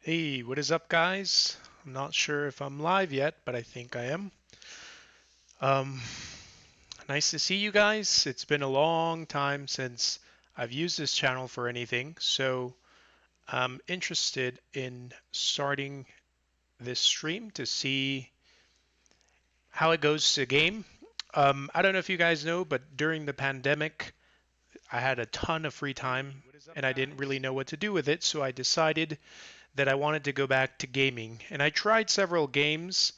Hey, what is up, guys? I'm not sure if I'm live yet, but I think I am. Um, Nice to see you guys. It's been a long time since I've used this channel for anything, so I'm interested in starting this stream to see how it goes to game. I don't know if you guys know, but during the pandemic, I had a ton of free time and I didn't really know what to do with it, so I decided that I wanted to go back to gaming. And I tried several games,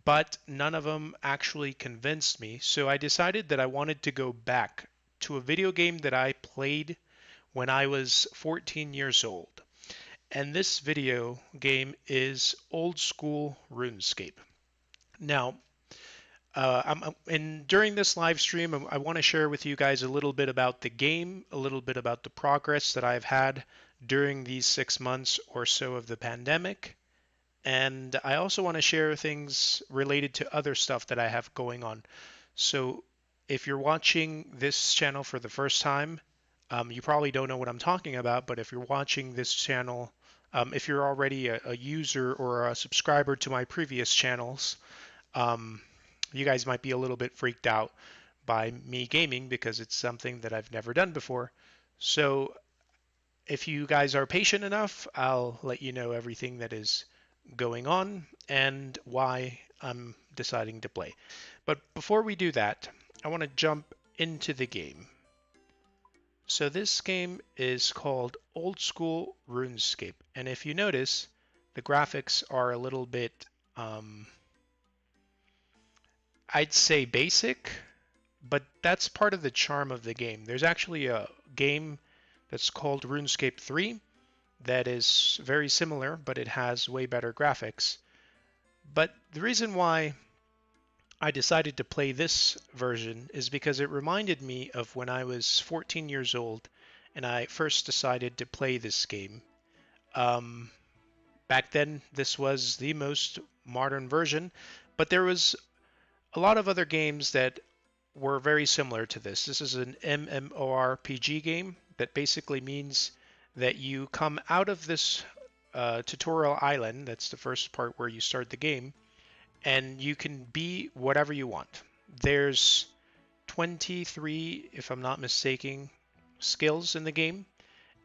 but none of them actually convinced me. So I decided that I wanted to go back to a video game that I played when I was 14 years old. And this video game is Old School RuneScape. Now, and during this live stream, I want to share with you guys a little bit about the game, a little bit about the progress that I've had during these 6 months or so of the pandemic, and I also want to share things related to other stuff that I have going on. So if you're watching this channel for the first time, you probably don't know what I'm talking about, but if you're watching this channel, if you're already a user or a subscriber to my previous channels, um, you guys might be a little bit freaked out by me gaming because it's something that I've never done before. So if you guys are patient enough, I'll let you know everything that is going on and why I'm deciding to play. But before we do that, I want to jump into the game. So this game is called Old School RuneScape, and if you notice, the graphics are a little bit, I'd say basic, but that's part of the charm of the game. There's actually a game that's called RuneScape 3 that is very similar, but it has way better graphics. But the reason why I decided to play this version is because it reminded me of when I was 14 years old and I first decided to play this game. Um, Back then, this was the most modern version, but there was a lot of other games that were very similar to this. This is an MMORPG game that basically means that you come out of this tutorial island, that's the first part where you start the game, and you can be whatever you want. There's 23, if I'm not mistaken, skills in the game,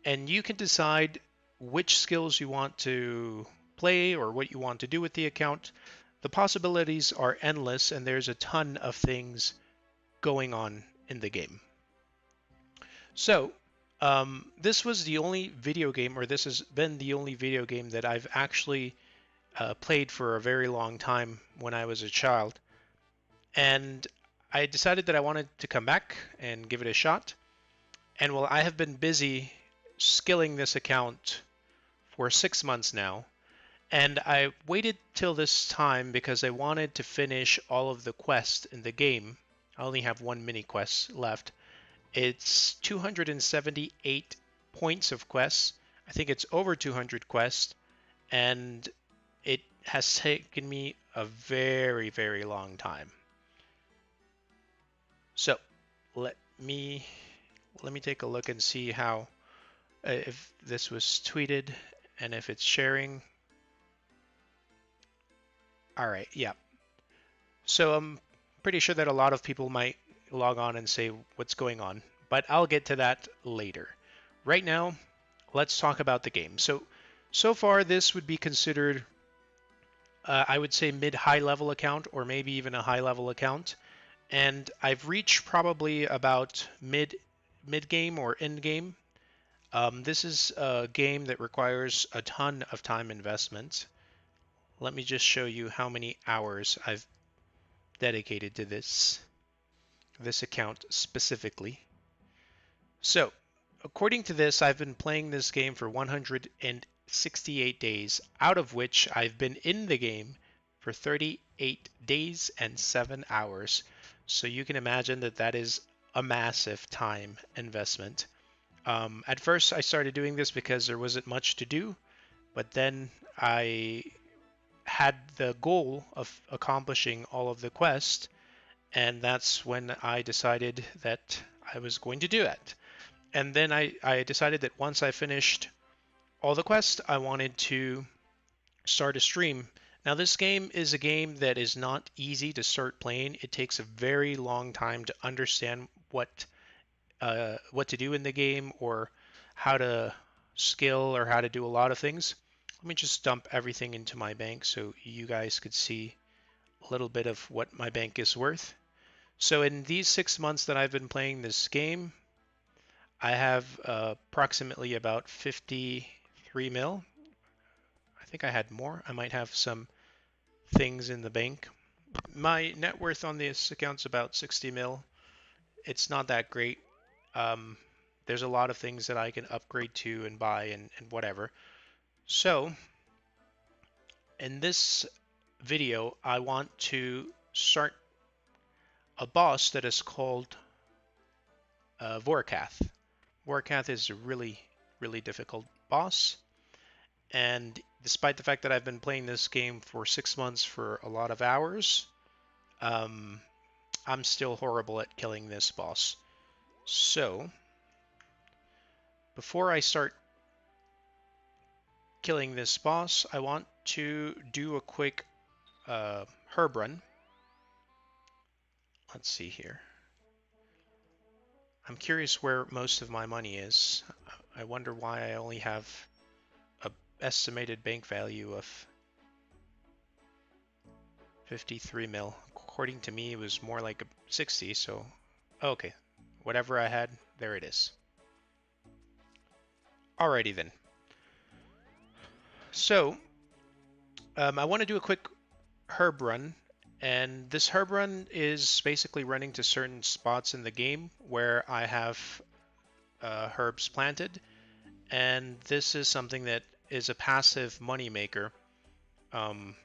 and you can decide which skills you want to play or what you want to do with the account. The possibilities are endless, and there's a ton of things going on in the game. So, this was the only video game, or this has been the only video game that I've actually played for a very long time when I was a child. And I decided that I wanted to come back and give it a shot. And while I have been busy skilling this account for 6 months now, and I waited till this time because I wanted to finish all of the quests in the game. I only have one mini quest left. It's 278 points of quests. I think it's over 200 quests, and it has taken me a very, very long time. So let me take a look and see how if this was tweeted and if it's sharing. All right, yeah. So I'm pretty sure that a lot of people might log on and say what's going on, but I'll get to that later. Right now, let's talk about the game. So far this would be considered, I would say mid-high level account or maybe even a high level account. And I've reached probably about mid game or end game. This is a game that requires a ton of time investment. Let me just show you how many hours I've dedicated to this account specifically. So, according to this, I've been playing this game for 168 days, out of which I've been in the game for 38 days and 7 hours. So you can imagine that that is a massive time investment. At first, I started doing this because there wasn't much to do, but then I had the goal of accomplishing all of the quests, and that's when I decided that I was going to do it. And then I decided that once I finished all the quests, I wanted to start a stream. Now, this game is a game that is not easy to start playing. It takes a very long time to understand what to do in the game, or how to skill, or how to do a lot of things. Let me just dump everything into my bank so you guys could see a little bit of what my bank is worth. So in these 6 months that I've been playing this game, I have approximately about 53 mil. I think I had more. I might have some things in the bank. My net worth on this account's about 60 mil. It's not that great. Um, there's a lot of things that I can upgrade to and buy and whatever. So in this video, I want to start a boss that is called Vorkath. Vorkath is a really, really difficult boss. And despite the fact that I've been playing this game for 6 months for a lot of hours, um, I'm still horrible at killing this boss. So before I start killing this boss, I want to do a quick herb run. Let's see here. I'm curious where most of my money is. I wonder why I only have a estimated bank value of 53 mil. According to me, it was more like a 60, so okay. Whatever I had, there it is. Alrighty then. So, I want to do a quick herb run, and this herb run is basically running to certain spots in the game where I have herbs planted, and this is something that is a passive money maker. Um,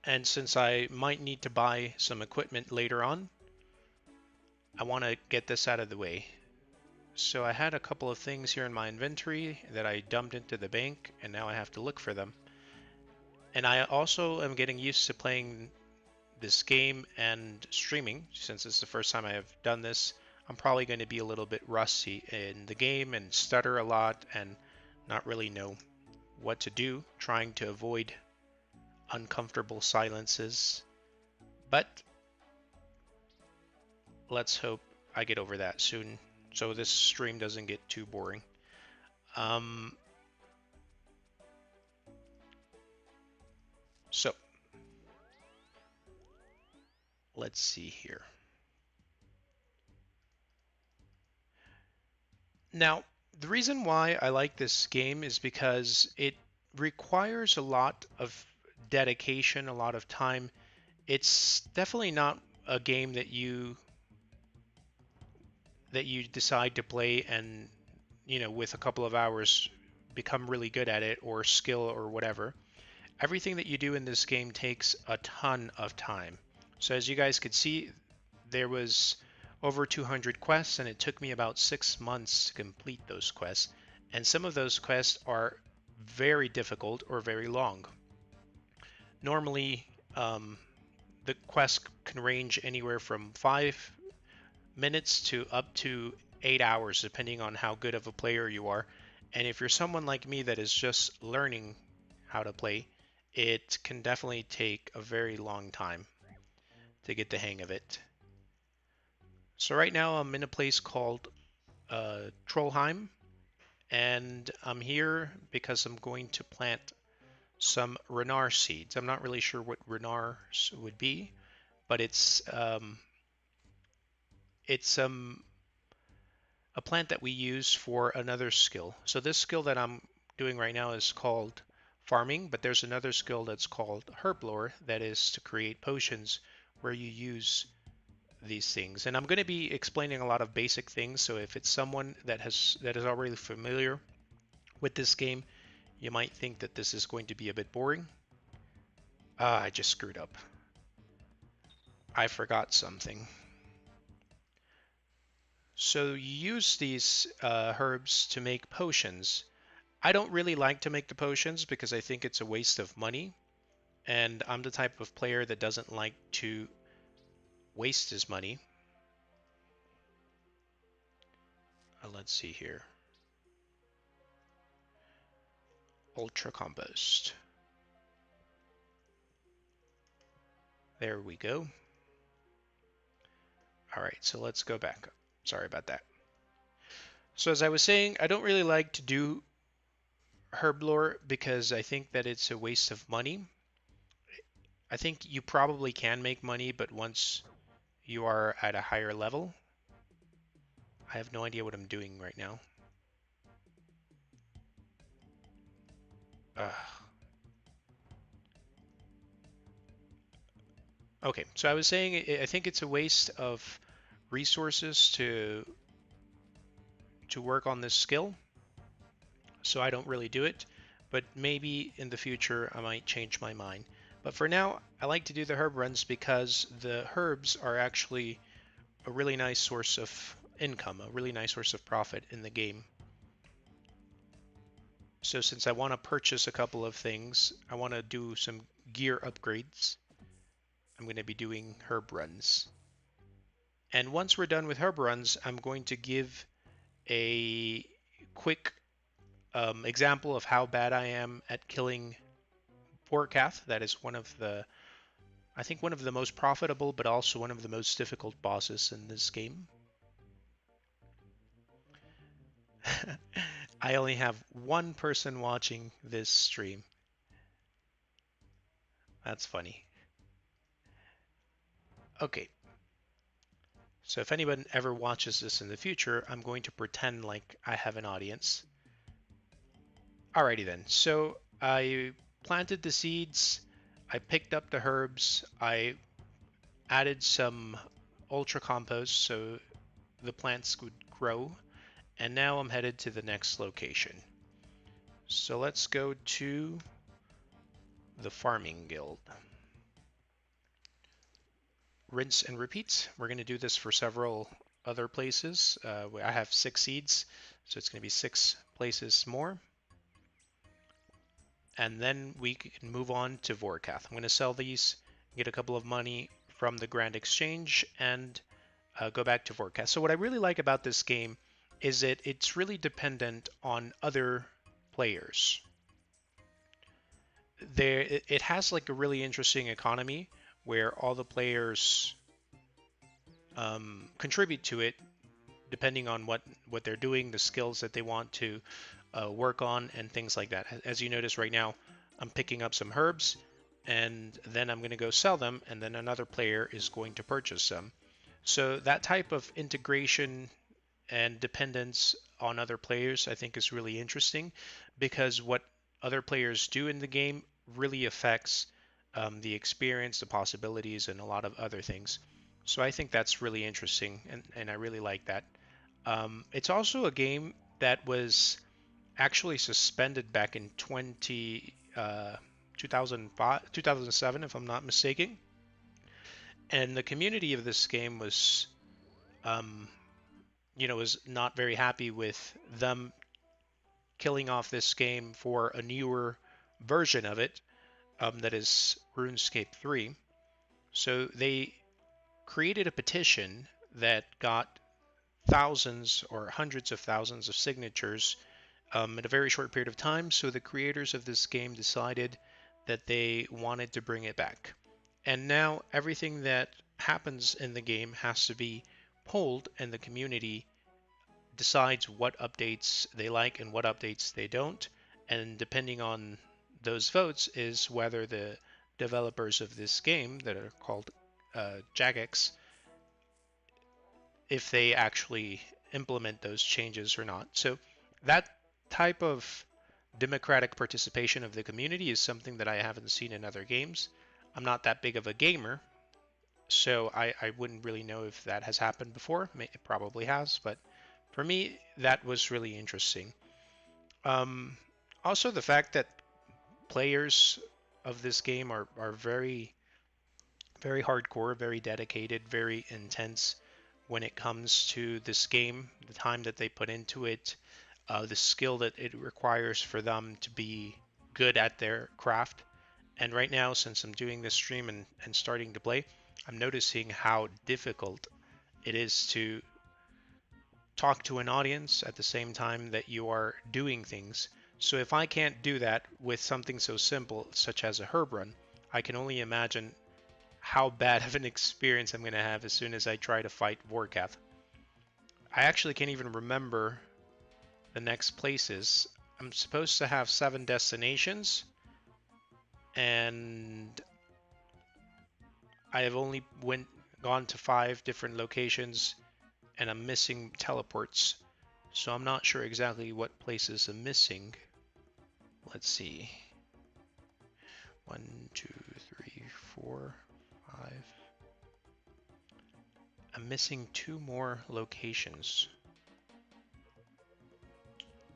and since I might need to buy some equipment later on, I want to get this out of the way. So I had a couple of things here in my inventory that I dumped into the bank, and now I have to look for them. And I also am getting used to playing this game and streaming. Since it's the first time I have done this, I'm probably going to be a little bit rusty in the game and stutter a lot and not really know what to do, trying to avoid uncomfortable silences. But let's hope I get over that soon so this stream doesn't get too boring. So let's see here. Now, the reason why I like this game is because it requires a lot of dedication, a lot of time. It's definitely not a game that you decide to play and, with a couple of hours become really good at it, or skill or whatever. Everything that you do in this game takes a ton of time. So as you guys could see, there was over 200 quests, and it took me about 6 months to complete those quests. And some of those quests are very difficult or very long. Normally, the quest can range anywhere from 5 minutes to up to 8 hours, depending on how good of a player you are. And if you're someone like me that is just learning how to play, it can definitely take a very long time to get the hang of it. So right now I'm in a place called Trollheim, and I'm here because I'm going to plant some Renar seeds. I'm not really sure what Renars would be, but it's a plant that we use for another skill. So this skill that I'm doing right now is called farming, but there's another skill that's called herblore that is to create potions where you use these things. And I'm going to be explaining a lot of basic things, so if it's someone that is already familiar with this game, you might think that this is going to be a bit boring. I just screwed up. I forgot something. So you use these herbs to make potions. I don't really like to make the potions because I think it's a waste of money, and I'm the type of player that doesn't like to waste his money. Let's see here. Ultra compost. There we go. All right, so let's go back. Sorry about that. So as I was saying, I don't really like to do herb lore because I think that it's a waste of money. I think you probably can make money, but once you are at a higher level, I have no idea what I'm doing right now. Okay, so I was saying I think it's a waste of resources to work on this skill, so I don't really do it. But maybe in the future I might change my mind. But for now, I like to do the herb runs because the herbs are actually a really nice source of income, a really nice source of profit in the game. So since I want to purchase a couple of things, I want to do some gear upgrades. I'm going to be doing herb runs. And once we're done with herb runs, I'm going to give a quick example of how bad I am at killing Vorkath. That is one of the, I think one of the most profitable, but also one of the most difficult bosses in this game. I only have one person watching this stream. That's funny. Okay, so if anyone ever watches this in the future, I'm going to pretend like I have an audience. Alrighty then, so I planted the seeds, I picked up the herbs, I added some ultra compost so the plants would grow, and now I'm headed to the next location. So let's go to the farming guild. Rinse and repeat. We're going to do this for several other places. I have 6 seeds, so it's going to be 6 places more. And then we can move on to Vorkath. I'm going to sell these, get a couple of money from the Grand Exchange, and go back to Vorkath. So what I really like about this game is that it's really dependent on other players. It has like a really interesting economy where all the players contribute to it depending on what they're doing, the skills that they want to work on, and things like that. As you notice right now, I'm picking up some herbs, and then I'm going to go sell them, and then another player is going to purchase them. So that type of integration and dependence on other players, I think, is really interesting because what other players do in the game really affects the experience, the possibilities, and a lot of other things. So I think that's really interesting, and I really like that. It's also a game that was actually suspended back in 2005, 2007, if I'm not mistaken. And the community of this game was, um, was not very happy with them killing off this game for a newer version of it, that is RuneScape 3. So they created a petition that got thousands or hundreds of thousands of signatures in a very short period of time. So the creators of this game decided that they wanted to bring it back. And now everything that happens in the game has to be polled, and the community decides what updates they like and what updates they don't. And depending on those votes is whether the developers of this game that are called Jagex, if they actually implement those changes or not. So that type of democratic participation of the community is something that I haven't seen in other games. I'm not that big of a gamer, so I wouldn't really know if that has happened before. It probably has, but for me, that was really interesting. Um, Also, the fact that players of this game are very, very hardcore, very dedicated, very intense when it comes to this game, the time that they put into it, the skill that it requires for them to be good at their craft. And right now, since I'm doing this stream and starting to play, I'm noticing how difficult it is to talk to an audience at the same time that you are doing things. So if I can't do that with something so simple such as a herb run, I can only imagine how bad of an experience I'm going to have as soon as I try to fight Vorkath. I actually can't even remember the next places. I'm supposed to have 7 destinations, and I have only gone to 5 different locations, and I'm missing teleports. So I'm not sure exactly what places I'm missing. Let's see. 1, 2, 3, 4, 5. I'm missing 2 more locations.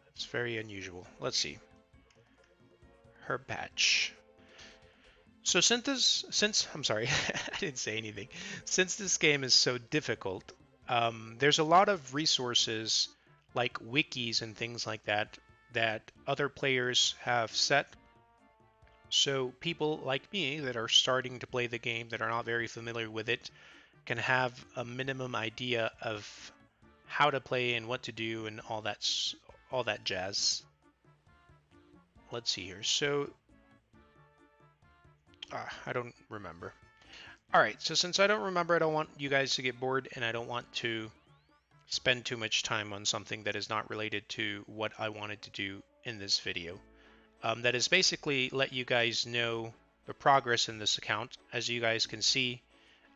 That's very unusual. Let's see. Herb patch. So I'm sorry, I didn't say anything. Since this game is so difficult, there's a lot of resources like wikis and things like that that other players have set. So people like me that are starting to play the game that are not very familiar with it can have a minimum idea of how to play and what to do and all that jazz. Let's see here. So I don't remember. All right, so since I don't remember, I don't want you guys to get bored, and I don't want to spend too much time on something that is not related to what I wanted to do in this video. That is basically let you guys know the progress in this account. As you guys can see,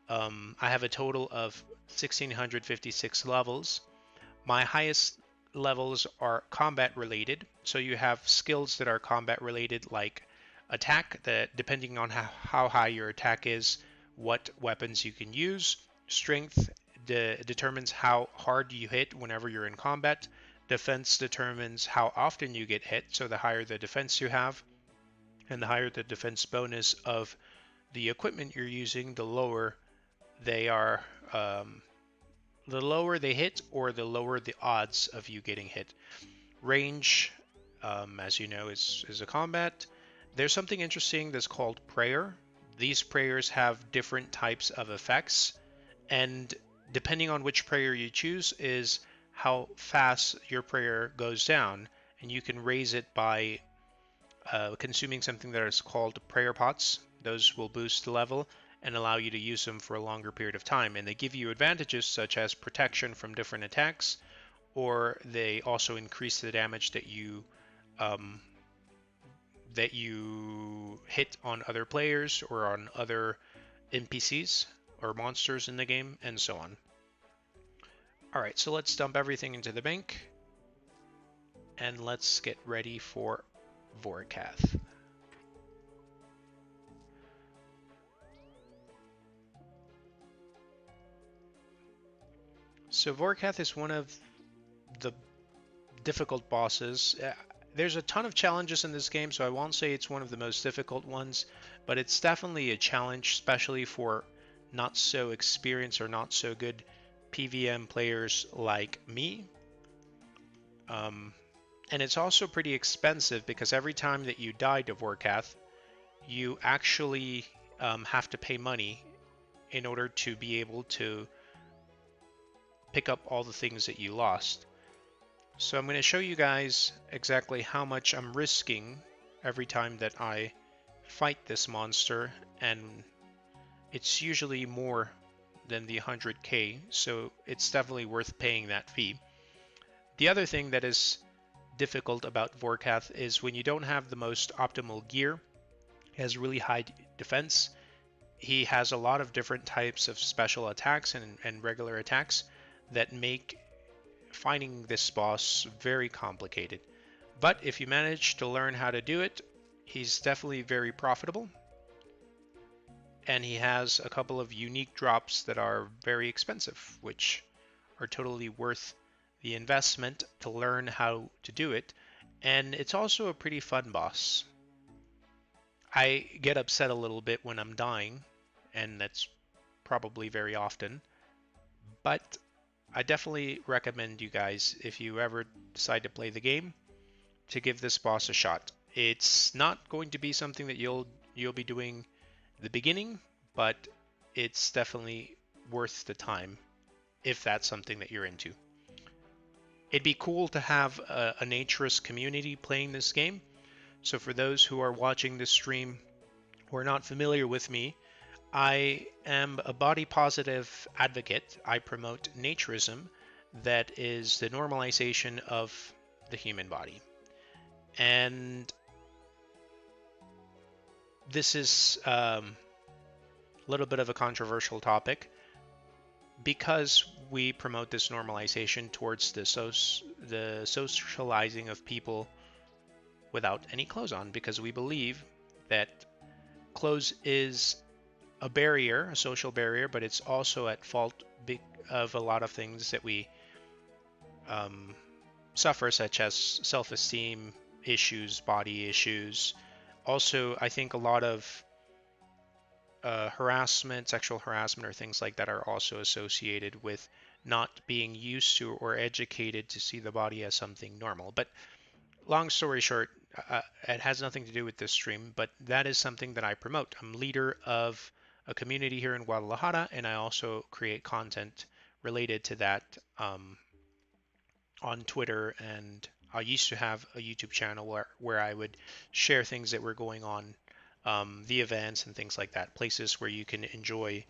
I have a total of 1,656 levels. My highest levels are combat related, so you have skills that are combat related, like attack, that depending on how high your attack is, what weapons you can use. Strength determines how hard you hit whenever you're in combat. Defense determines how often you get hit, so the higher the defense you have, and the higher the defense bonus of the equipment you're using, the lower they are. The lower they hit, or the lower the odds of you getting hit. Range, as you know, is a combat. There's something interesting that's called prayer. These prayers have different types of effects, and depending on which prayer you choose is how fast your prayer goes down, and you can raise it by consuming something that is called prayer pots. Those will boost the level and allow you to use them for a longer period of time, and they give you advantages such as protection from different attacks, or they also increase the damage um, that you hit on other players or on other NPCs or monsters in the game, and so on. Alright, so let's dump everything into the bank, and let's get ready for Vorkath. So Vorkath is one of the difficult bosses. There's a ton of challenges in this game, so I won't say it's one of the most difficult ones, but it's definitely a challenge, especially for not so experienced or not so good PVM players like me. And it's also pretty expensive because every time that you die to Vorkath, you actually have to pay money in order to be able to pick up all the things that you lost. So I'm going to show you guys exactly how much I'm risking every time that I fight this monster, and it's usually more than the 100k, so it's definitely worth paying that fee. The other thing that is difficult about Vorkath is when you don't have the most optimal gear. He has really high defense. He has a lot of different types of special attacks and regular attacks that make finding this boss very complicated. But if you manage to learn how to do it, he's definitely very profitable. And he has a couple of unique drops that are very expensive, which are totally worth the investment to learn how to do it. And it's also a pretty fun boss. I get upset a little bit when I'm dying, and that's probably very often. But I definitely recommend you guys, if you ever decide to play the game, to give this boss a shot. It's not going to be something that you'll be doing the beginning, but it's definitely worth the time if that's something that you're into. It'd be cool to have a naturist community playing this game. So for those who are watching this stream who are not familiar with me, I am a body positive advocate. I promote naturism, that is the normalization of the human body. And this is a little bit of a controversial topic because we promote this normalization towards the socializing of people without any clothes on, because we believe that clothes is a barrier, a social barrier, but it's also at fault of a lot of things that we um, suffer, such as self-esteem issues, body issues. Also, I think a lot of harassment, sexual harassment, or things like that are also associated with not being used to or educated to see the body as something normal. But long story short, it has nothing to do with this stream, but that is something that I promote. I'm leader of a community here in Guadalajara, and I also create content related to that on Twitter. And I used to have a YouTube channel where I would share things that were going on, the events and things like that, places where you can enjoy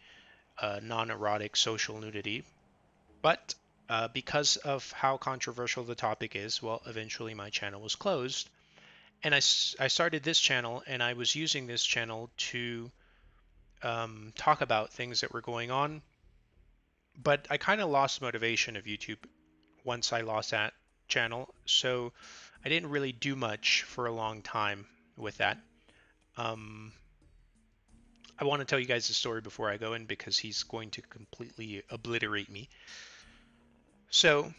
non-erotic social nudity. But because of how controversial the topic is, well, eventually my channel was closed. And I started this channel, and I was using this channel to talk about things that were going on. But I kind of lost motivation of YouTube once I lost that channel. So I didn't really do much for a long time with that. Um, I want to tell you guys the story before I go in, because he's going to completely obliterate me. So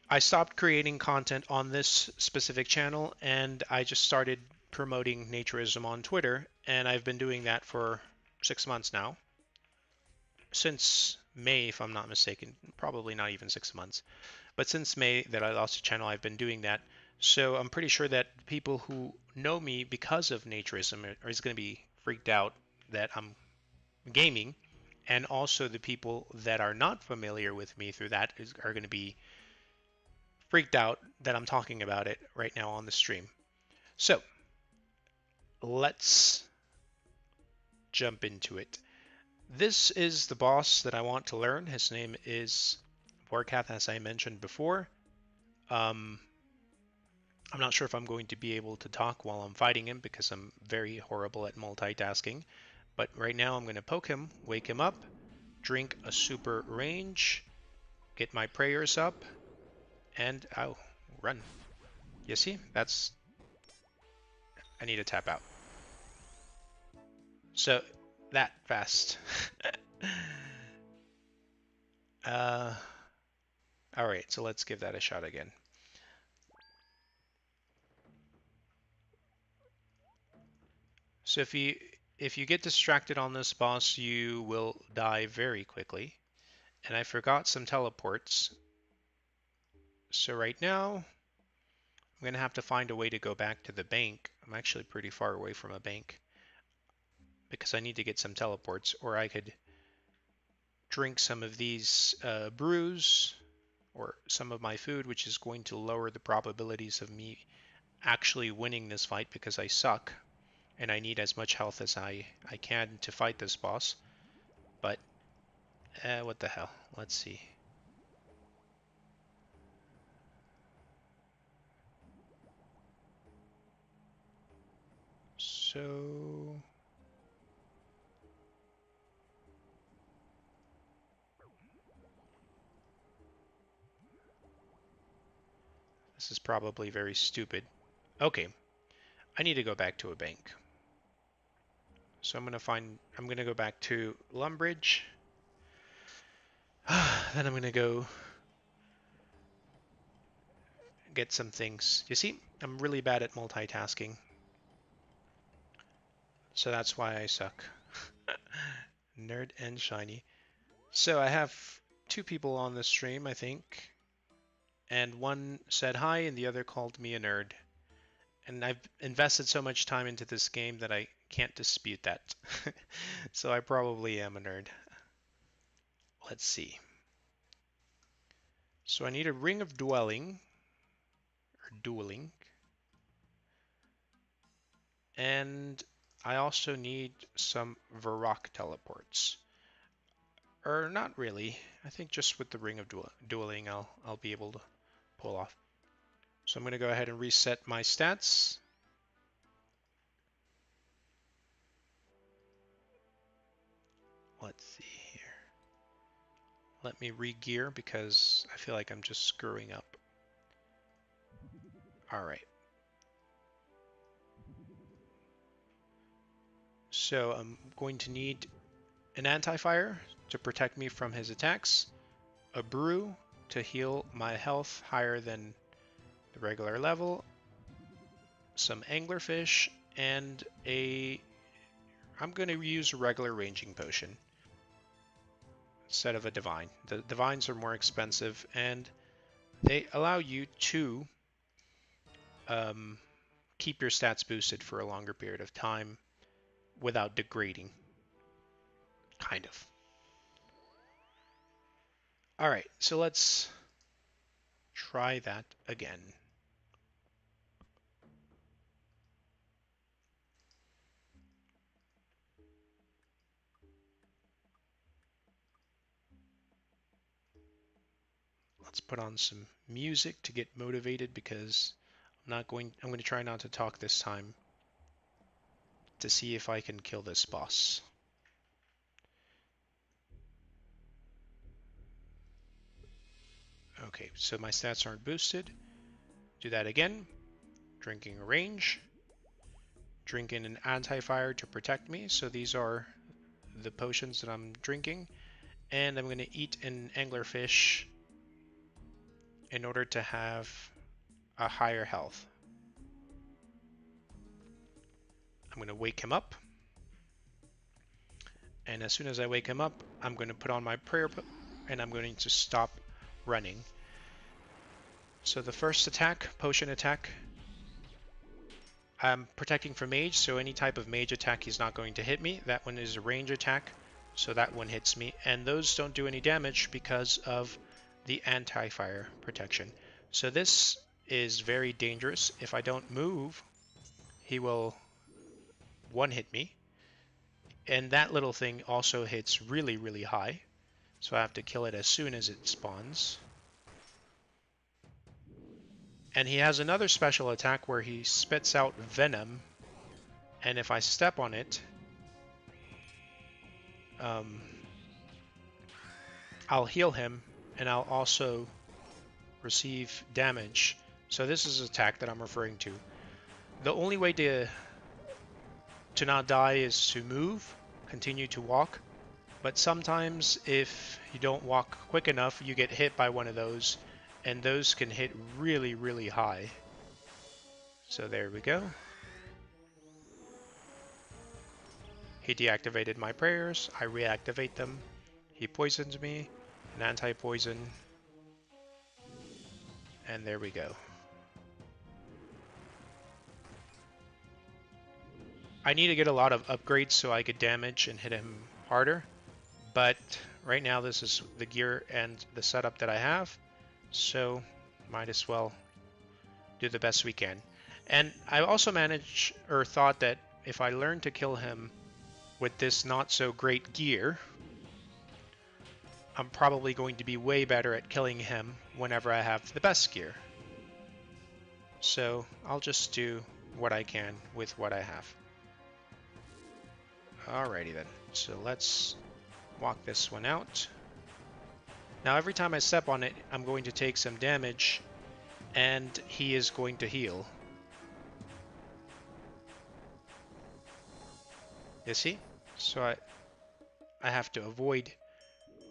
I stopped creating content on this specific channel, and I just started promoting naturism on Twitter, and I've been doing that for 6 months now. Since May, if I'm not mistaken, probably not even 6 months, but since May that I lost the channel, I've been doing that. So I'm pretty sure that people who know me because of naturism are going to be freaked out that I'm gaming, and also the people that are not familiar with me through that are going to be freaked out that I'm talking about it right now on the stream. So let's jump into it. This is the boss that I want to learn. His name is Vorkath, as I mentioned before. Um, I'm not sure if I'm going to be able to talk while I'm fighting him, because I'm very horrible at multitasking. But right now I'm going to poke him, wake him up, drink a super range, get my prayers up, and oh, run. You see, that's, I need to tap out. So that fast. uh, all right, so let's give that a shot again. So if you get distracted on this boss, you will die very quickly. And I forgot some teleports. So right now, I'm going to have to find a way to go back to the bank. I'm actually pretty far away from a bank, because I need to get some teleports, or I could drink some of these brews or some of my food, which is going to lower the probabilities of me actually winning this fight, because I suck and I need as much health as I can to fight this boss. But what the hell? Let's see. So this is probably very stupid. Okay, I need to go back to a bank. So I'm gonna go back to Lumbridge. Then I'm gonna go get some things. You see, I'm really bad at multitasking. So that's why I suck. Nerd and shiny. So I have two people on the stream, I think. And one said hi and the other called me a nerd. And I've invested so much time into this game that I can't dispute that. So I probably am a nerd. Let's see. So I need a ring of dwelling, or dueling. And I also need some Varrock teleports. Or not really. I think just with the Ring of Dueling I'll be able to pull off. So I'm going to go ahead and reset my stats. Let's see here. Let me re-gear because I feel like I'm just screwing up. Alright. So I'm going to need an anti-fire to protect me from his attacks, a brew to heal my health higher than the regular level, some anglerfish, and I'm going to use a regular ranging potion instead of a divine. The divines are more expensive and they allow you to keep your stats boosted for a longer period of time without degrading, kind of. All right, so let's try that again. Let's put on some music to get motivated because I'm going to try not to talk this time to see if I can kill this boss. Okay, so my stats aren't boosted. Do that again. Drinking a range. Drinking an anti-fire to protect me. So these are the potions that I'm drinking. And I'm going to eat an anglerfish in order to have a higher health. I'm going to wake him up. And as soon as I wake him up, I'm going to put on my prayer and I'm going to stop running. So the first attack, potion attack, I'm protecting from mage, so any type of mage attack he's not going to hit me. That one is a range attack, so that one hits me. And those don't do any damage because of the anti-fire protection. So this is very dangerous. If I don't move, he will one-hit me. And that little thing also hits really, really high. So I have to kill it as soon as it spawns. And he has another special attack where he spits out venom. And if I step on it, I'll heal him and I'll also receive damage. So this is an attack that I'm referring to. The only way to not die is to move, continue to walk. But sometimes if you don't walk quick enough, you get hit by one of those, and those can hit really, really high. So there we go. He deactivated my prayers, I reactivate them. He poisons me, an anti-poison, and there we go. I need to get a lot of upgrades so I could damage and hit him harder, but right now this is the gear and the setup that I have, so might as well do the best we can. And I also thought that if I learn to kill him with this not so great gear, I'm probably going to be way better at killing him whenever I have the best gear. So I'll just do what I can with what I have. Alrighty then, so let's walk this one out. Now every time I step on it, I'm going to take some damage, and he is going to heal. You see? So I have to avoid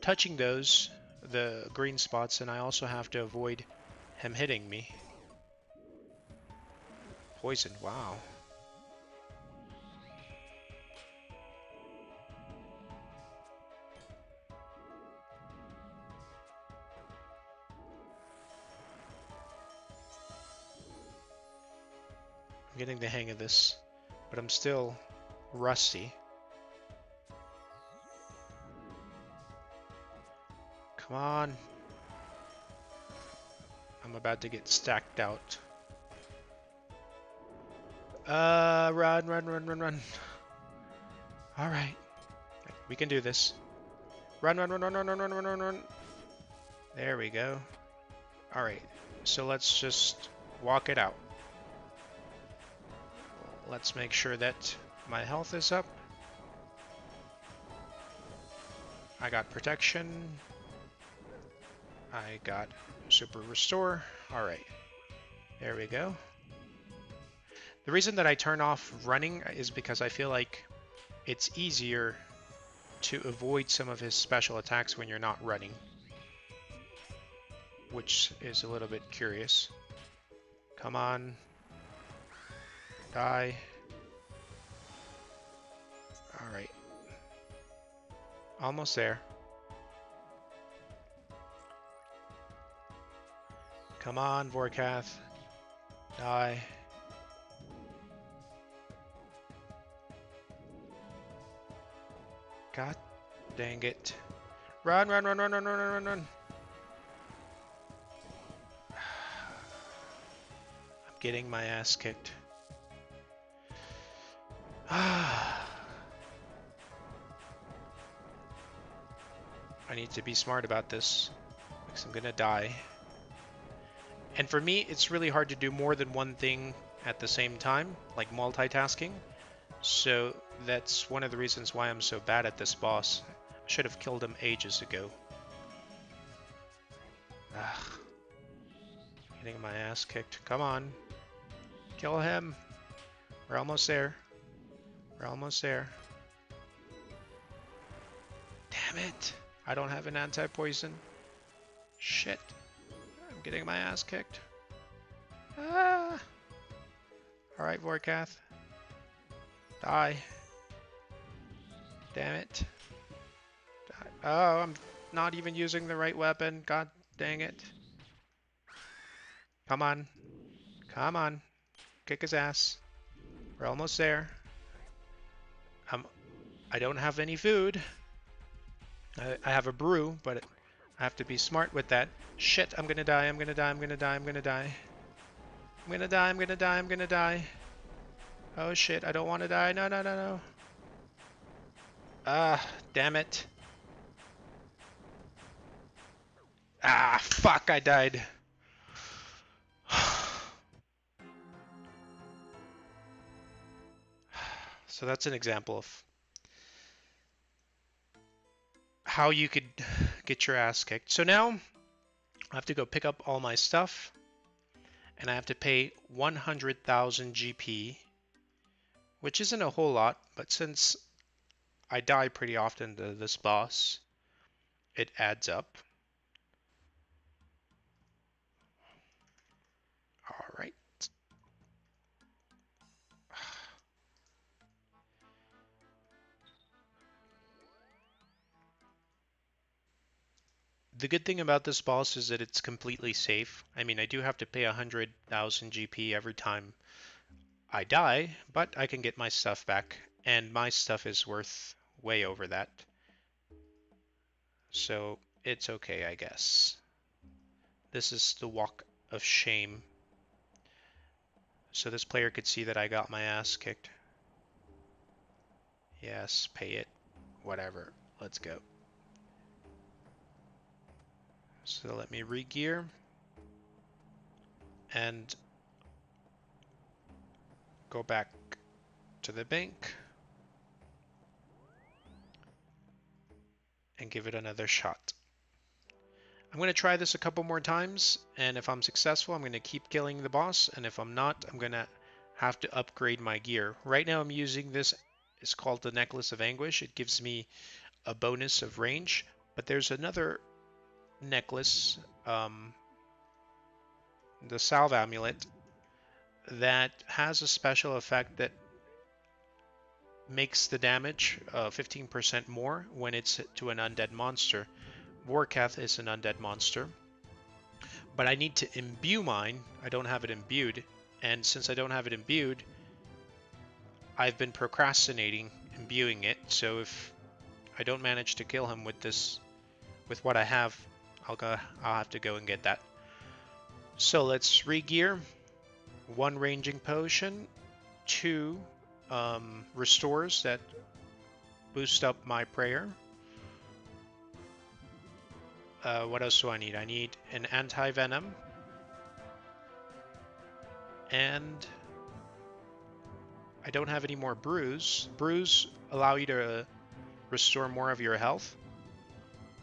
touching the green spots, and I also have to avoid him hitting me. Poison, wow. I'm getting the hang of this, but I'm still rusty. Come on. I'm about to get stacked out. Run, run, run, run, run. All right. We can do this. Run, run, run, run, run, run, run, run, run, run. There we go. All right. So let's just walk it out. Let's make sure that my health is up. I got protection. I got super restore. All right. There we go. The reason that I turn off running is because I feel like it's easier to avoid some of his special attacks when you're not running, which is a little bit curious. Come on. Die. Alright. Almost there. Come on, Vorkath. Die. God dang it. Run, run, run, run, run, run, run, run. I'm getting my ass kicked. I need to be smart about this, because I'm gonna die. And for me, it's really hard to do more than one thing at the same time, like multitasking. So that's one of the reasons why I'm so bad at this boss. I should have killed him ages ago. Ugh. Getting my ass kicked. Come on. Kill him. We're almost there. We're almost there. Damn it. I don't have an anti-poison. Shit. I'm getting my ass kicked. Ah. Alright, Vorkath. Die. Damn it. Die. Oh, I'm not even using the right weapon. God dang it. Come on. Come on. Kick his ass. We're almost there. I don't have any food. I have a brew, but I have to be smart with that. Shit, I'm gonna die, I'm gonna die, I'm gonna die, I'm gonna die. I'm gonna die, I'm gonna die, I'm gonna die. Oh shit, I don't want to die. No, no, no, no. Ah, damn it. Ah, fuck, I died. So that's an example of how you could get your ass kicked. So now I have to go pick up all my stuff, and I have to pay 100,000 GP, which isn't a whole lot, but since I die pretty often to this boss, it adds up. All right. The good thing about this boss is that it's completely safe. I mean, I do have to pay 100,000 GP every time I die, but I can get my stuff back, and my stuff is worth way over that. So it's okay, I guess. This is the walk of shame. So this player could see that I got my ass kicked. Yes, pay it. Whatever. Let's go. So let me re-gear. And go back to the bank. And give it another shot. I'm going to try this a couple more times, and if I'm successful, I'm going to keep killing the boss, and if I'm not, I'm going to have to upgrade my gear. Right now I'm using this, it's called the Necklace of Anguish. It gives me a bonus of range, but there's another necklace, the Salve Amulet, that has a special effect that makes the damage 15% more when it's to an undead monster. Vorkath is an undead monster. But I need to imbue mine. I don't have it imbued. And since I don't have it imbued, I've been procrastinating imbuing it. So if I don't manage to kill him with this, with what I have, I'll have to go and get that. So let's re-gear. 1 ranging potion, 2 restores that boost up my prayer. What else do I need? I need an anti-venom. And I don't have any more brews. Brews allow you to restore more of your health.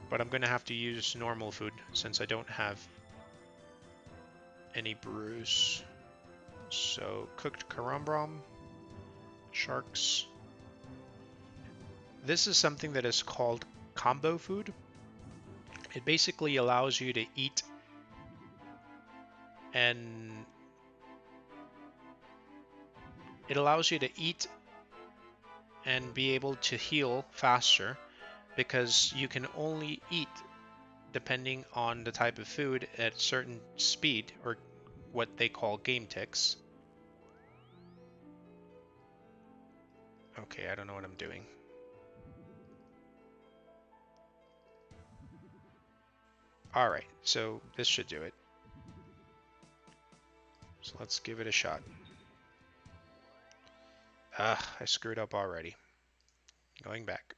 But I'm going to have to use normal food since I don't have any brews. So, cooked karambram, sharks. This is something that is called combo food. It basically allows you to eat and be able to heal faster because you can only eat depending on the type of food at certain speed, or what they call game ticks. Okay, I don't know what I'm doing. Alright, so this should do it. So let's give it a shot. Ah, I screwed up already. Going back.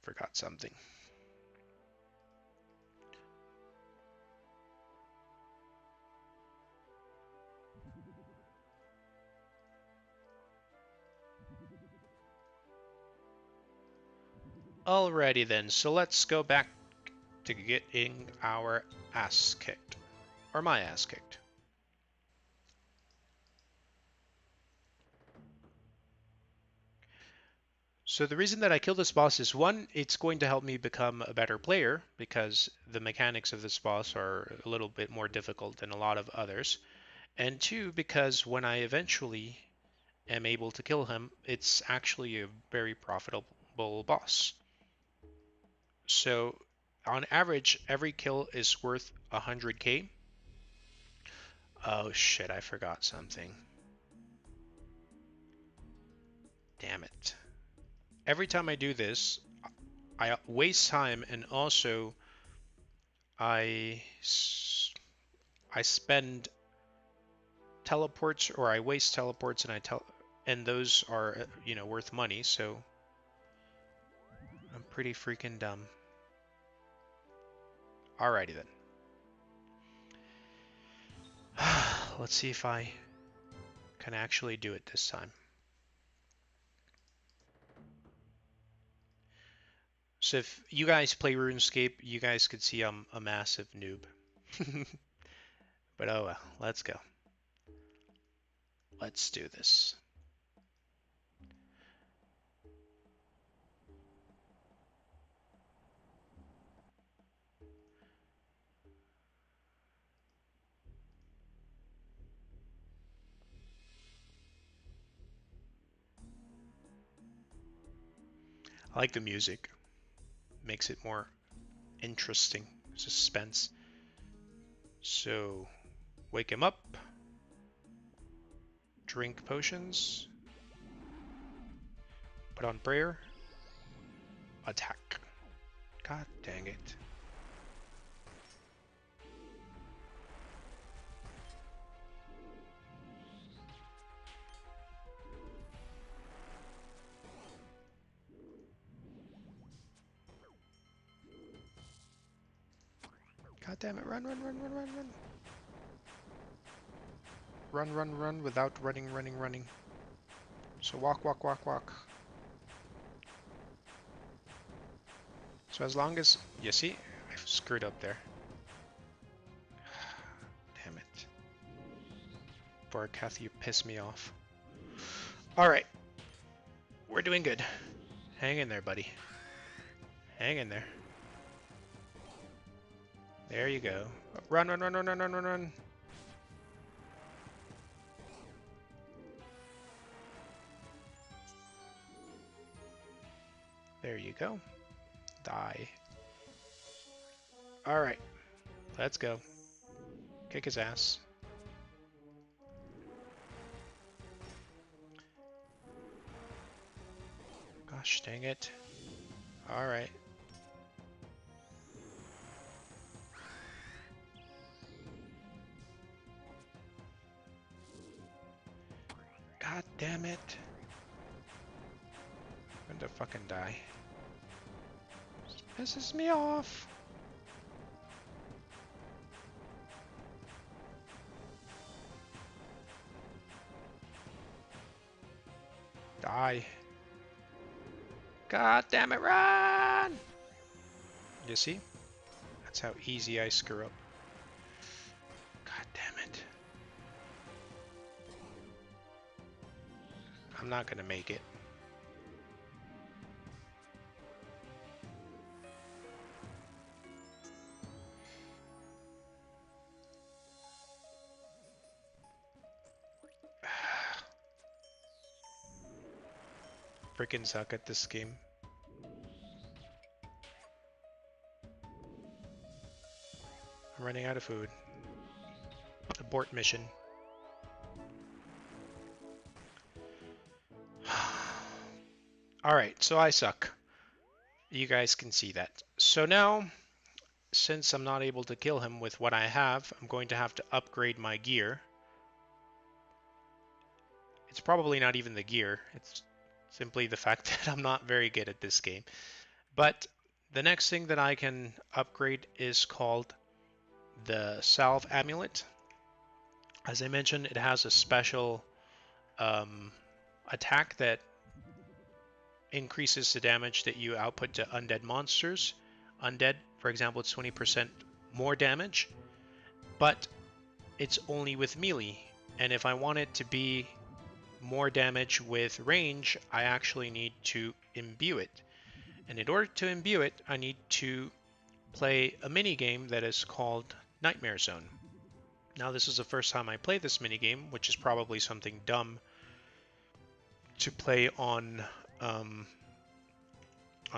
Forgot something. Alrighty then, so let's go back to getting our ass kicked. Or my ass kicked. So the reason that I killed this boss is, one, it's going to help me become a better player because the mechanics of this boss are a little bit more difficult than a lot of others. And two, because when I eventually am able to kill him, it's actually a very profitable boss. So on average, every kill is worth 100k. Oh shit, I forgot something. Damn it. Every time I do this, I waste time, and also I spend teleports, or I waste teleports, and those are, you know, worth money, so I'm pretty freaking dumb. Alrighty then. Let's see if I can actually do it this time. So if you guys play RuneScape, you guys could see I'm a massive noob. But oh well, let's go. Let's do this. I like the music. Makes it more interesting. Suspense. So, wake him up. Drink potions. Put on prayer. Attack. God dang it. God damn it. Run, run, run, run, run, run. Run, run, run without running, running, running. So walk, walk, walk, walk. So as long as... You see? I screwed up there. Damn it. Vorkath, you piss me off. Alright. We're doing good. Hang in there, buddy. Hang in there. There you go. Run, run, run, run, run, run, run, run. There you go. Die. Alright. Let's go. Kick his ass. Gosh dang it. Alright. God damn it. I'm going to fucking die. This pisses me off. Die. God damn it, run! You see? That's how easy I screw up. God damn it. I'm not gonna make it. Freaking suck at this game. I'm running out of food. Abort mission. Alright, so I suck. You guys can see that. So now, since I'm not able to kill him with what I have, I'm going to have to upgrade my gear. It's probably not even the gear. It's simply the fact that I'm not very good at this game. But the next thing that I can upgrade is called the Salve Amulet. As I mentioned, it has a special attack that increases the damage that you output to undead monsters. Undead, for example, it's 20% more damage, but it's only with melee. And if I want it to be more damage with range, I actually need to imbue it. And in order to imbue it, I need to play a mini game that is called Nightmare Zone. Now, this is the first time I play this mini game, which is probably something dumb to play on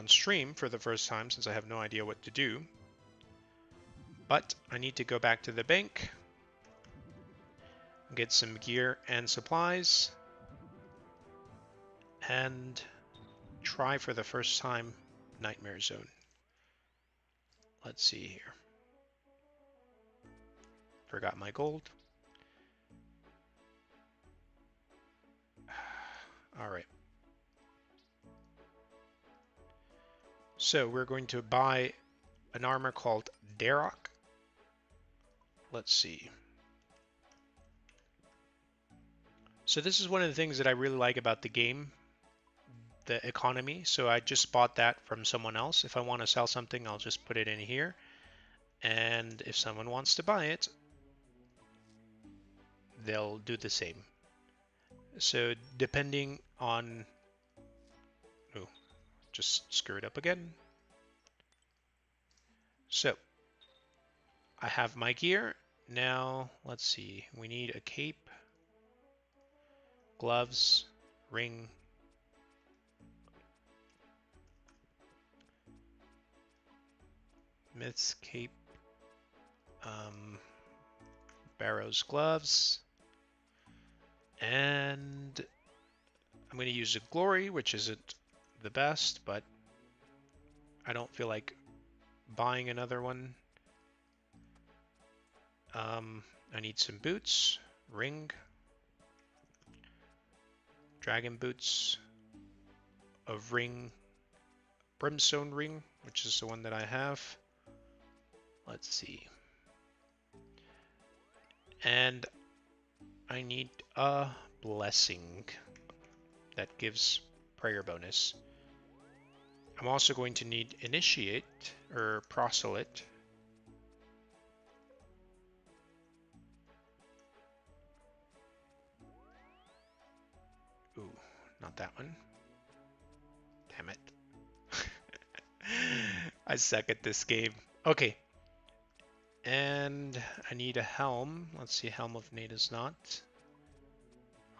stream for the first time, since I have no idea what to do. But I need to go back to the bank, get some gear and supplies, and try for the first time Nightmare Zone. Let's see here. Forgot my gold. All right. So we're going to buy an armor called Darok. Let's see. So this is one of the things that I really like about the game, the economy. So I just bought that from someone else. If I want to sell something, I'll just put it in here. And if someone wants to buy it, they'll do the same. So depending on... Oh, just screwed up again. So I have my gear. Now, let's see. We need a cape, gloves, ring, Myth's cape, Barrow's gloves, and I'm going to use a glory, which isn't the best, but I don't feel like buying another one. I need some boots, ring, dragon boots, a ring, brimstone ring, which is the one that I have. Let's see. And I need a blessing that gives prayer bonus. I'm also going to need initiate or proselyte. Ooh, not that one. Damn it. I suck at this game. Okay. And I need a helm. Let's see, Helm of Nate is not.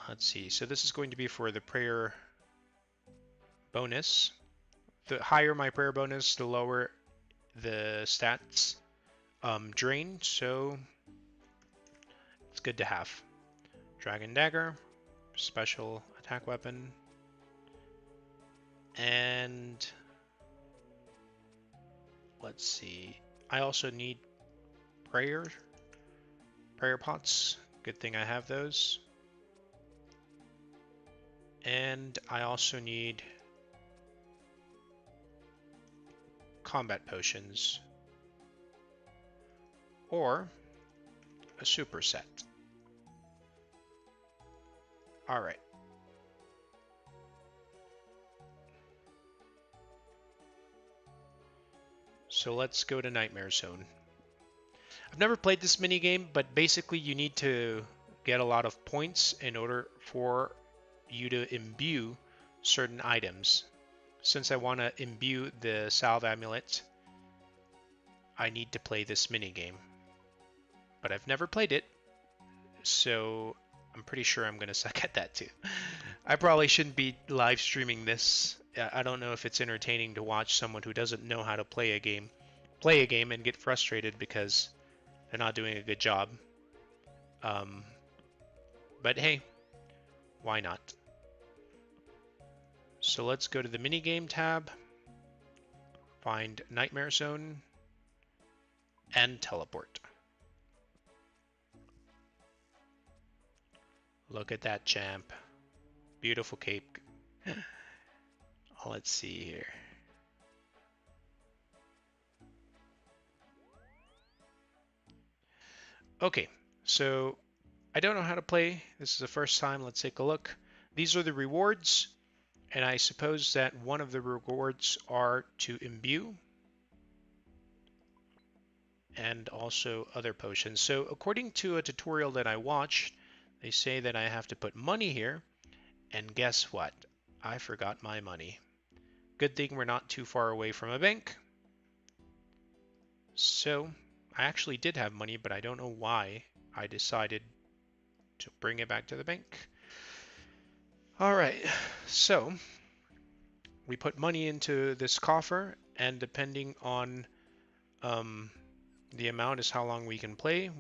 Let's see. So this is going to be for the prayer bonus. The higher my prayer bonus, the lower the stats drain. So it's good to have. Dragon Dagger, special attack weapon. And let's see. I also need prayer pots. Good thing I have those. And I also need combat potions or a superset. All right. So let's go to Nightmare Zone. I've never played this minigame, but basically you need to get a lot of points in order for you to imbue certain items. Since I want to imbue the Salve Amulet, I need to play this minigame. But I've never played it, so I'm pretty sure I'm going to suck at that too. I probably shouldn't be live streaming this. I don't know if it's entertaining to watch someone who doesn't know how to play a game and get frustrated because they're not doing a good job. But hey, why not? So let's go to the minigame tab, find Nightmare Zone, and teleport. Look at that champ. Beautiful cape. Let's see here. Okay, so I don't know how to play. This is the first time. Let's take a look. These are the rewards, and I suppose that one of the rewards are to imbue and also other potions. So according to a tutorial that I watched, they say that I have to put money here, and guess what? I forgot my money. Good thing we're not too far away from a bank. So I actually did have money, but I don't know why I decided to bring it back to the bank. All right, so we put money into this coffer, and depending on the amount is how long we can play.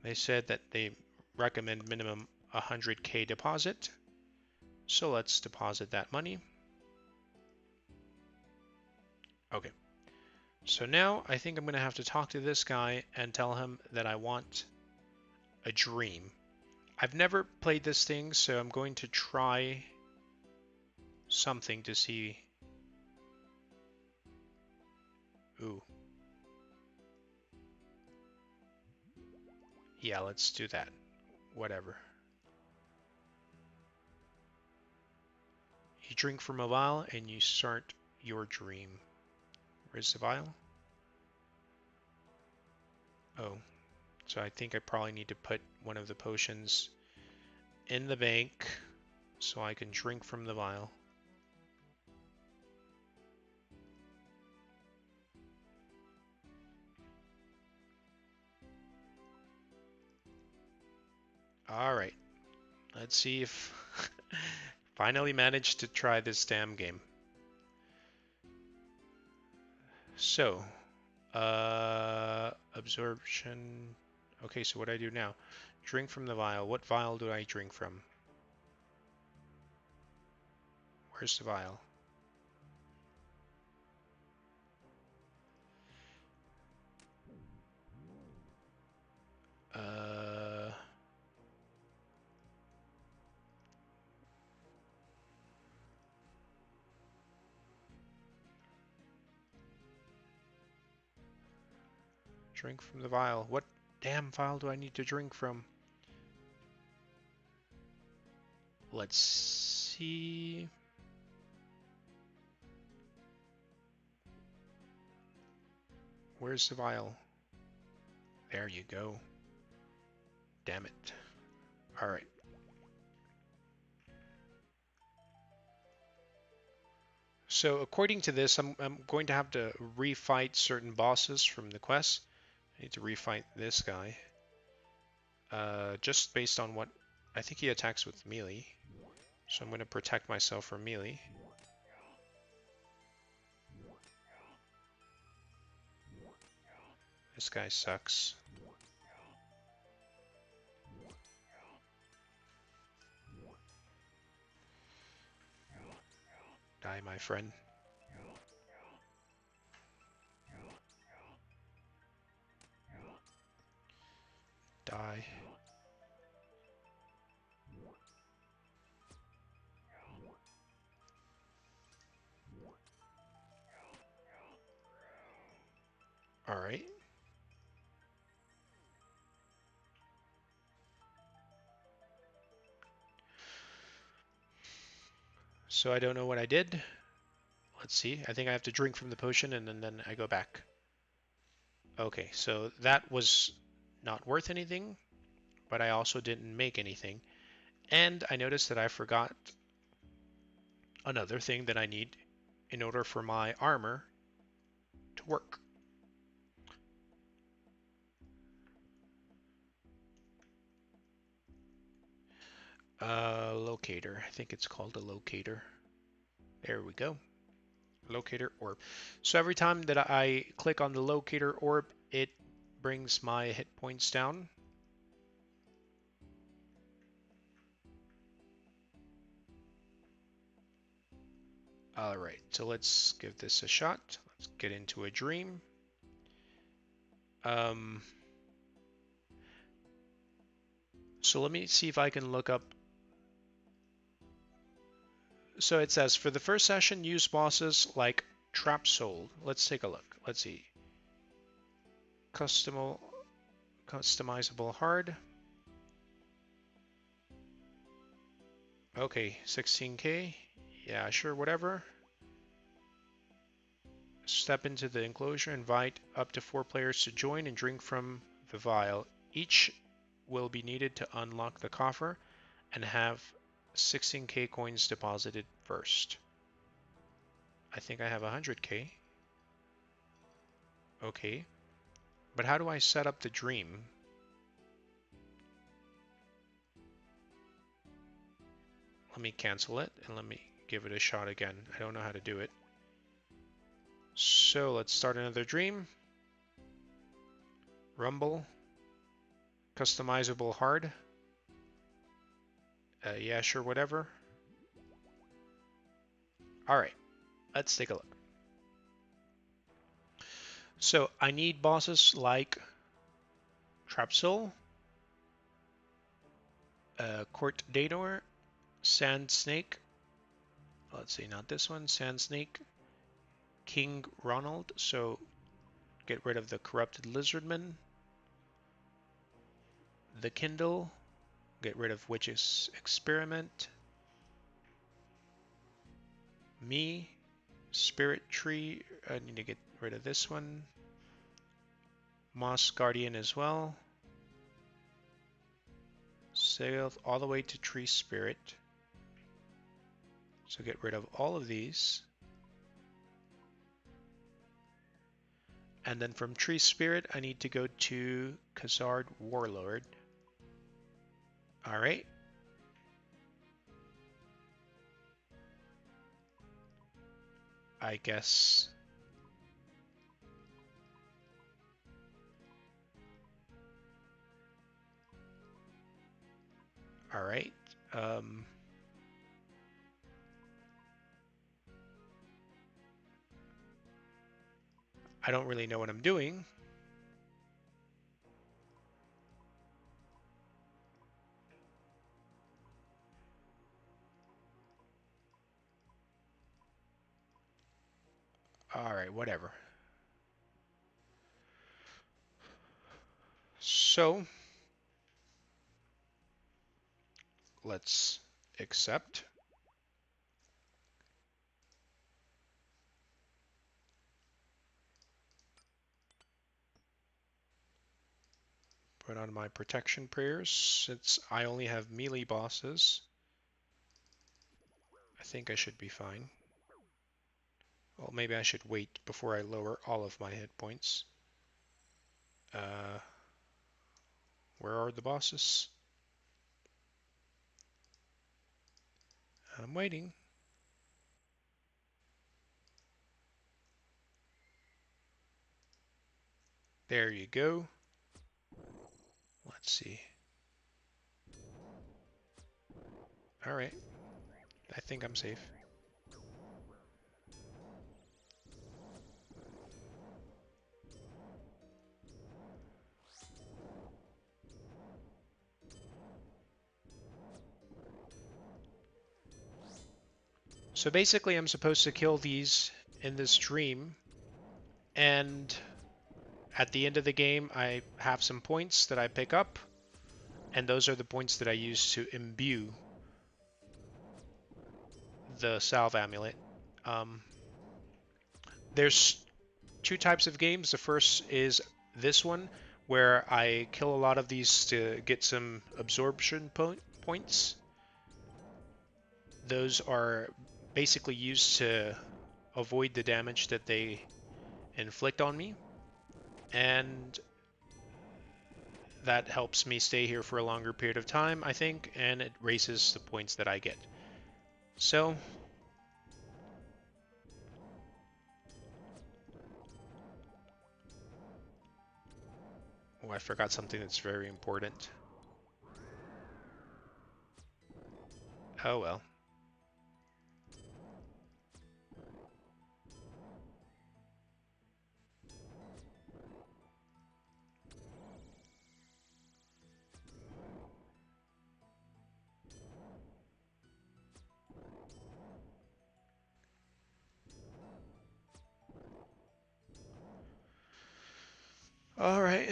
They said that they recommend minimum 100k deposit. So let's deposit that money. Okay. So now I think I'm going to have to talk to this guy and tell him that I want a dream. I've never played this thing, so I'm going to try something to see. Ooh. Yeah, let's do that. Whatever. You drink from a vial and you start your dream. Where's the vial? Oh, so I think I probably need to put one of the potions in the bank so I can drink from the vial. Alright, let's see if finally managed to try this damn game. So, absorption. Okay, so what do I do now? Drink from the vial. What vial do I drink from? Where's the vial? Drink from the vial. What damn vial do I need to drink from? Let's see. Where's the vial? There you go. Damn it. Alright. So according to this, I'm going to have to refight certain bosses from the quest. I need to refight this guy. Just based on what... I think he attacks with melee. So I'm going to protect myself from melee. This guy sucks. Die, my friend. Die. All right. So I don't know what I did. Let's see. I think I have to drink from the potion and then I go back. Okay, so that was not worth anything, but I also didn't make anything. And I noticed that I forgot another thing that I need in order for my armor to work. Locator. I think it's called a locator. There we go. Locator orb. So every time that I click on the locator orb, it brings my hit points down. All right, so let's give this a shot. Let's get into a dream. So let me see if I can look up. So it says for the first session, use bosses like Trap Soul. Let's take a look. Let's see. Customizable hard. Okay, 16k. Yeah, sure, whatever. Step into the enclosure, invite up to 4 players to join and drink from the vial. Each will be needed to unlock the coffer and have 16k coins deposited first. I think I have 100k. Okay. But how do I set up the dream? Let me cancel it and let me give it a shot again. I don't know how to do it. So let's start another dream. Rumble. Customizable hard. Yeah, sure, whatever. All right, let's take a look. So I need bosses like Trapsoul, Court Dator, Sand Snake. Let's see, not this one. Sand Snake, King Ronald. So get rid of the Corrupted Lizardman. The Kindle. Get rid of Witch's Experiment. Me. Spirit Tree. I need to get rid of this one. Moss Guardian as well. Sail all the way to Tree Spirit. So get rid of all of these. And then from Tree Spirit, I need to go to Khazard Warlord. All right. I guess. All right. I don't really know what I'm doing. All right, whatever. So let's accept. Put on my protection prayers since I only have melee bosses. I think I should be fine. Well, maybe I should wait before I lower all of my hit points. Where are the bosses? I'm waiting. There you go. Let's see. All right. I think I'm safe. So basically I'm supposed to kill these in this dream, and At the end of the game, I have some points that I pick up, and those are the points that I use to imbue the salve amulet. Um, there's two types of games. The first is this one, where I kill a lot of these to get some absorption points. Those are basically used to avoid the damage that they inflict on me, and that helps me stay here for a longer period of time, I think, and it raises the points that I get. So, oh, I forgot something that's very important. Oh well. All right.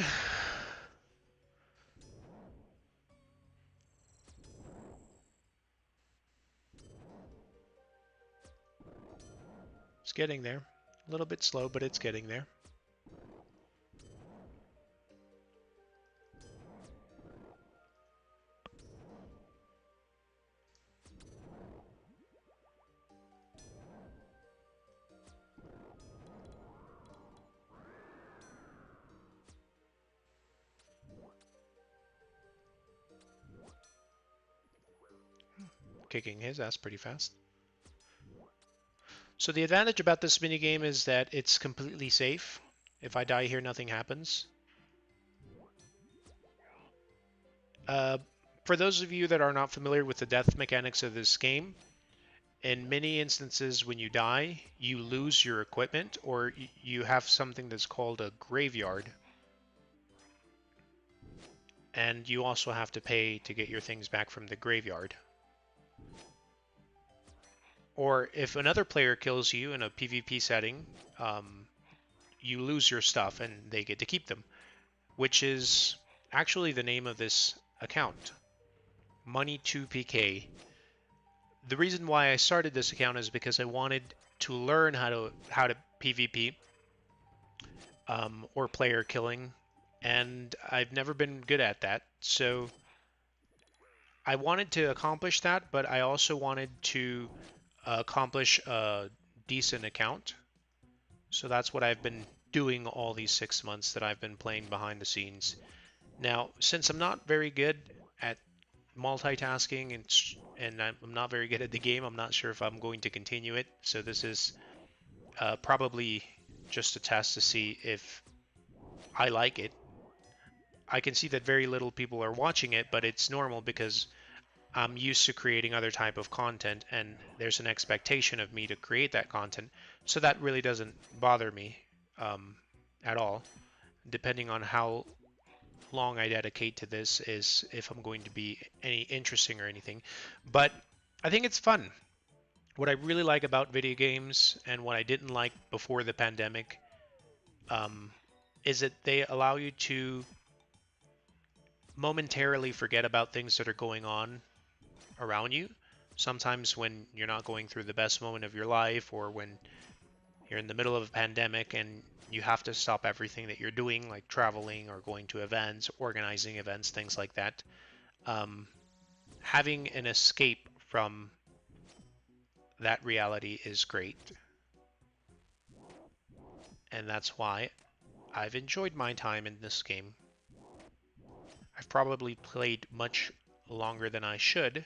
It's getting there. A little bit slow, but it's getting there. Kicking his ass pretty fast. So the advantage about this minigame is that it's completely safe. If I die here, nothing happens. Uh, for those of you that are not familiar with the death mechanics of this game, in many instances when you die, you lose your equipment, or you have something that's called a graveyard. And you also have to pay to get your things back from the graveyard. Or if another player kills you in a PvP setting, you lose your stuff and they get to keep them, which is actually the name of this account, Money2PK. The reason why I started this account is because I wanted to learn how to PvP or player killing, and I've never been good at that. So I wanted to accomplish that, but I also wanted to accomplish a decent account. So that's what I've been doing all these 6 months that I've been playing behind the scenes. Now, since I'm not very good at multitasking and I'm not very good at the game, I'm not sure if I'm going to continue it. So this is probably just a test to see if I like it. I can see that very little people are watching it, but it's normal because I'm used to creating other type of content and there's an expectation of me to create that content. So that really doesn't bother me at all. Depending on how long I dedicate to this is if I'm going to be any interesting or anything. But I think it's fun. What I really like about video games and what I didn't like before the pandemic um, is that they allow you to momentarily forget about things that are going on around you. Sometimes when you're not going through the best moment of your life, or when you're in the middle of a pandemic and you have to stop everything that you're doing, like traveling or going to events, organizing events, things like that. Um, Having an escape from that reality is great. And that's why I've enjoyed my time in this game. I've probably played much longer than I should,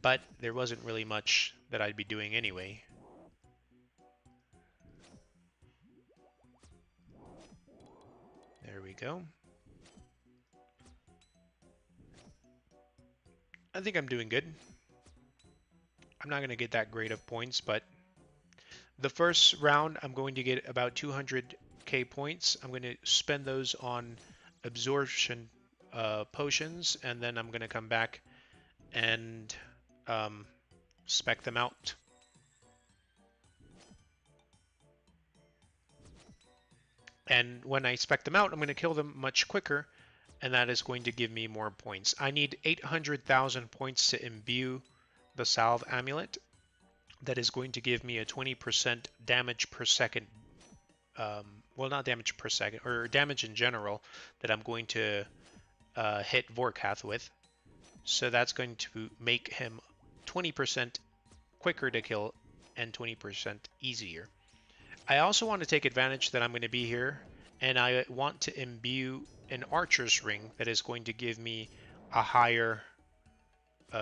but there wasn't really much that I'd be doing anyway. There we go. I think I'm doing good. I'm not going to get that great of points, but the first round I'm going to get about 200k points. I'm going to spend those on absorption potions, and then I'm going to come back and spec them out. And when I spec them out, I'm going to kill them much quicker, and that is going to give me more points. I need 800,000 points to imbue the Salve Amulet. That is going to give me a 20% damage per second, well, not damage per second, or damage in general, that I'm going to hit Vorkath with. So that's going to make him 20% quicker to kill and 20% easier. I also want to take advantage that I'm going to be here, and I want to imbue an archer's ring that is going to give me a higher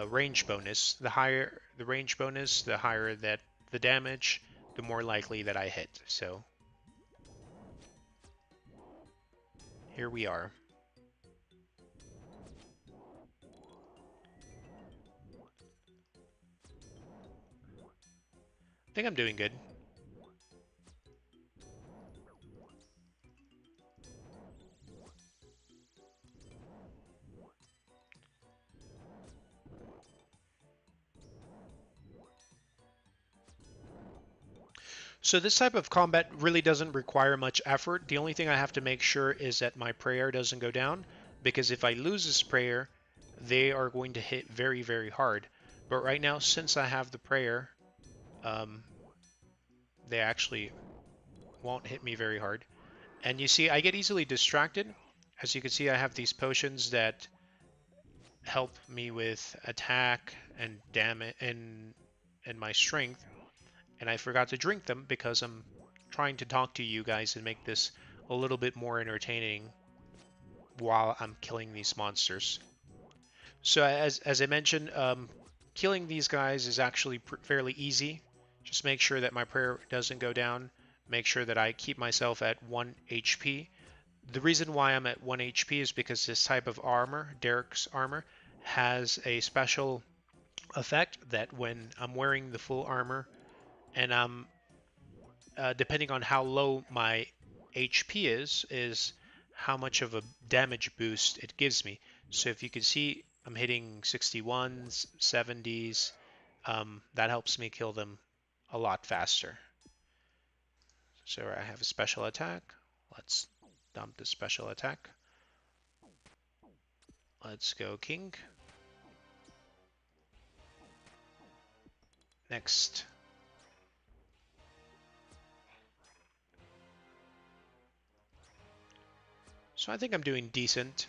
range bonus. The higher the range bonus, the higher that the damage, the more likely that I hit. So here we are. I think I'm doing good. So this type of combat really doesn't require much effort. The only thing I have to make sure is that my prayer doesn't go down, because if I lose this prayer, they are going to hit very, very hard. But right now, since I have the prayer, they actually won't hit me very hard. And you see, I get easily distracted. As you can see, I have these potions that help me with attack and damage and my strength. And I forgot to drink them because I'm trying to talk to you guys and make this a little bit more entertaining while I'm killing these monsters. So as I mentioned, killing these guys is actually fairly easy. Just make sure that my prayer doesn't go down. Make sure that I keep myself at 1 HP. The reason why I'm at 1 HP is because this type of armor, Derek's armor, has a special effect that when I'm wearing the full armor and I'm depending on how low my HP is how much of a damage boost it gives me. So if you can see, I'm hitting 61s, 70s. That helps me kill them a lot faster. So I have a special attack. Let's dump the special attack. Let's go King. Next. So I think I'm doing decent.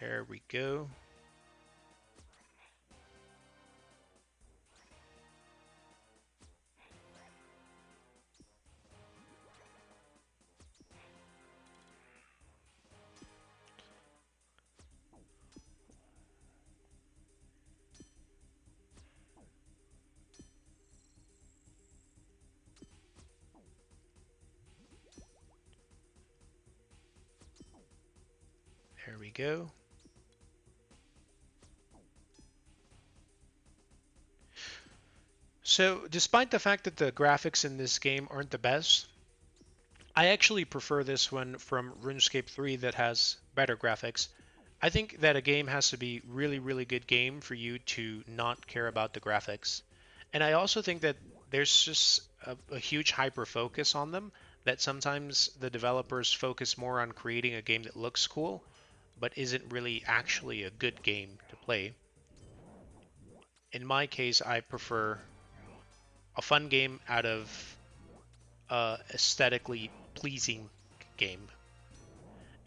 There we go. There we go. So despite the fact that the graphics in this game aren't the best, I actually prefer this one from RuneScape 3 that has better graphics. I think that a game has to be really, really good game for you to not care about the graphics. And I also think that there's just a huge hyper focus on them, that sometimes the developers focus more on creating a game that looks cool, but isn't really actually a good game to play. In my case, I prefer a fun game out of aesthetically pleasing game.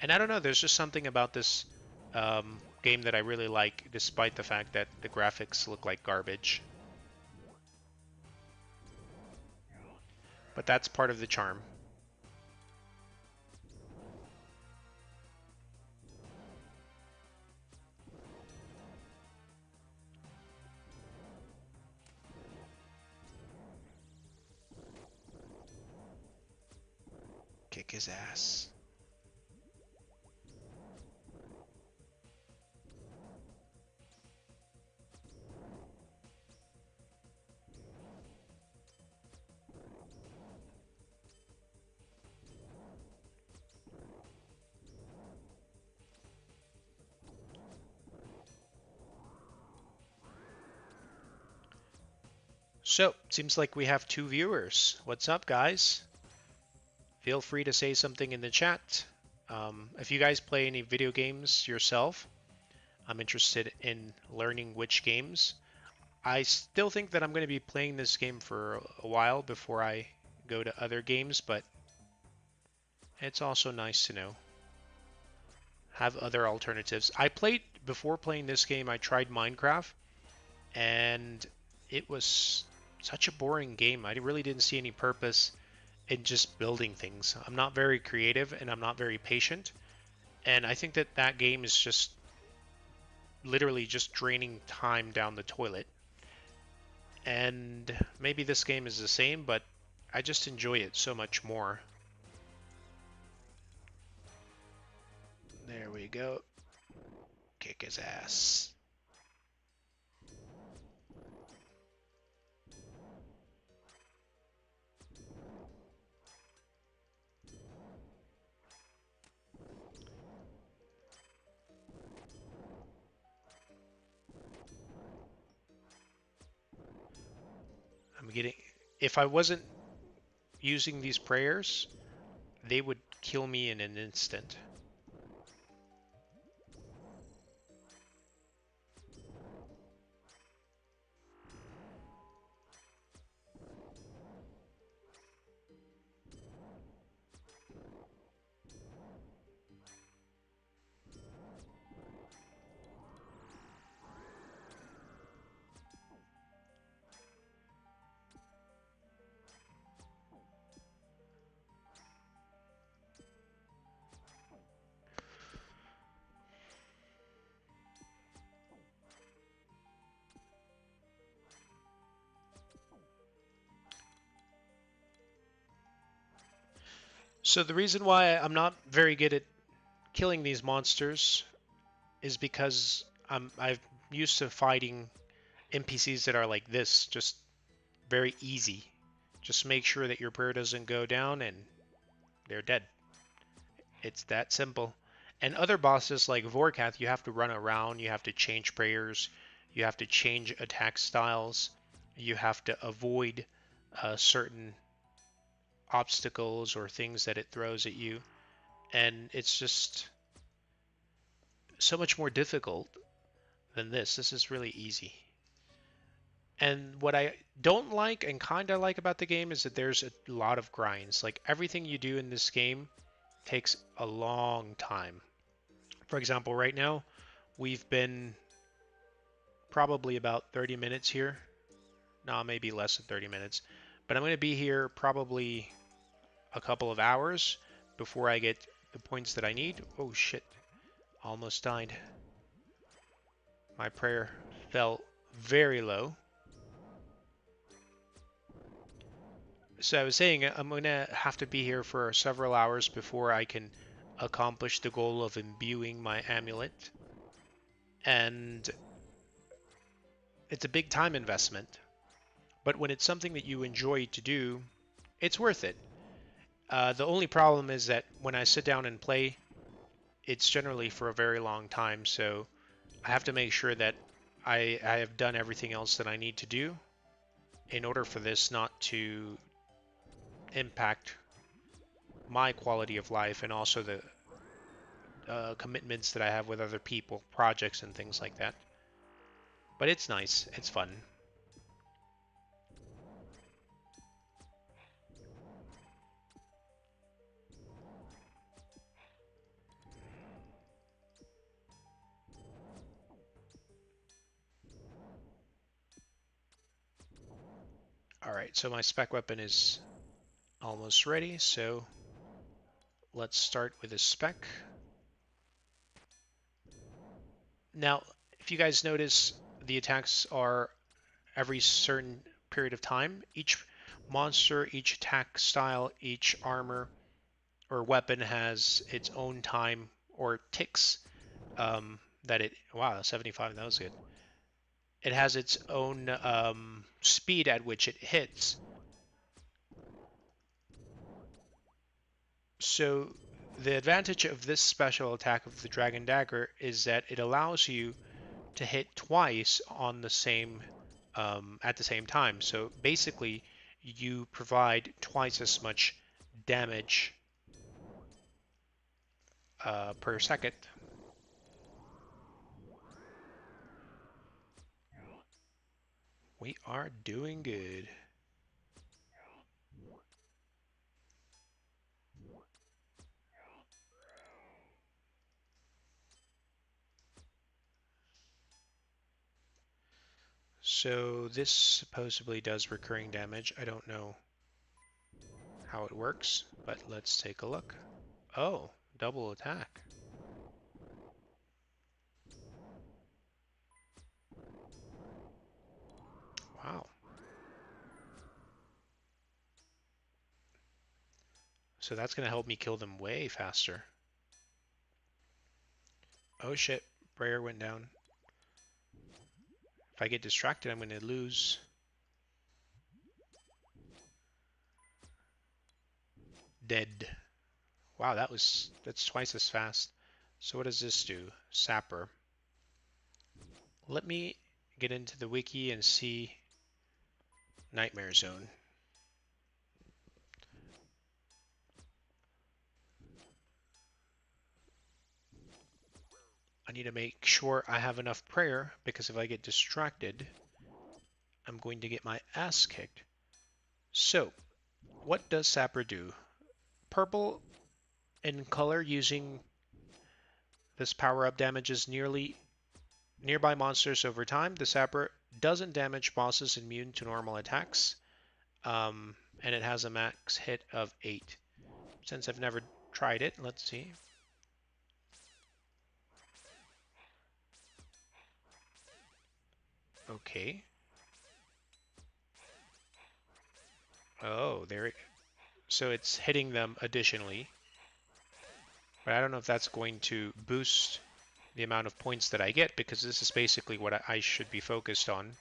And I don't know, there's just something about this game that I really like, despite the fact that the graphics look like garbage. But that's part of the charm. Kick his ass. So, seems like we have 2 viewers. What's up, guys? Feel free to say something in the chat. If you guys play any video games yourself, I'm interested in learning which games. I still think that I'm going to be playing this game for a while before I go to other games, but it's also nice to know. Have other alternatives. Before playing this game, I tried Minecraft, and it was such a boring game. I really didn't see any purpose in just building things. I'm not very creative and I'm not very patient. And I think that that game is just literally just draining time down the toilet. And maybe this game is the same, but I just enjoy it so much more. There we go. Kick his ass. I'm getting... If I wasn't using these prayers, they would kill me in an instant. So the reason why I'm not very good at killing these monsters is because I'm used to fighting NPCs that are like this, just very easy. Just make sure that your prayer doesn't go down and they're dead. It's that simple. And other bosses like Vorkath, you have to run around, you have to change prayers, you have to change attack styles, you have to avoid certain obstacles or things that it throws at you. And it's just so much more difficult than this. This is really easy. And what I don't like and kind of like about the game is that there's a lot of grinds. Like everything you do in this game takes a long time. For example, right now, we've been probably about 30 minutes here. No, maybe less than 30 minutes. But I'm going to be here probably a couple of hours before I get the points that I need. Oh shit, almost died. My prayer fell very low. So I was saying I'm going to have to be here for several hours before I can accomplish the goal of imbuing my amulet. And it's a big time investment. But when it's something that you enjoy to do, it's worth it. The only problem is that when I sit down and play, it's generally for a very long time. So I have to make sure that I have done everything else that I need to do in order for this not to impact my quality of life and also the commitments that I have with other people, projects and things like that. But it's nice. It's fun. Alright, so my spec weapon is almost ready, so let's start with a spec. Now, if you guys notice, the attacks are every certain period of time. Each monster, each attack style, each armor or weapon has its own time or ticks that it... Wow, 75, that was good. It has its own speed at which it hits. So the advantage of this special attack of the Dragon Dagger is that it allows you to hit twice on the same at the same time. So basically, you provide twice as much damage per second. We are doing good. So this supposedly does recurring damage. I don't know how it works, but let's take a look. Oh, double attack. Wow. So that's going to help me kill them way faster. Oh shit, prayer went down. If I get distracted, I'm going to lose. Dead. Wow, that's twice as fast. So what does this do? Sapper. Let me get into the wiki and see Nightmare Zone. I need to make sure I have enough prayer, because if I get distracted, I'm going to get my ass kicked. So, what does Sapper do? Purple in color using this power-up damages nearby monsters over time. The Sapper doesn't damage bosses immune to normal attacks, and it has a max hit of 8. Since I've never tried it, let's see. Okay. Oh, there it. So it's hitting them additionally. But I don't know if that's going to boost the amount of points that I get, because this is basically what I should be focused on.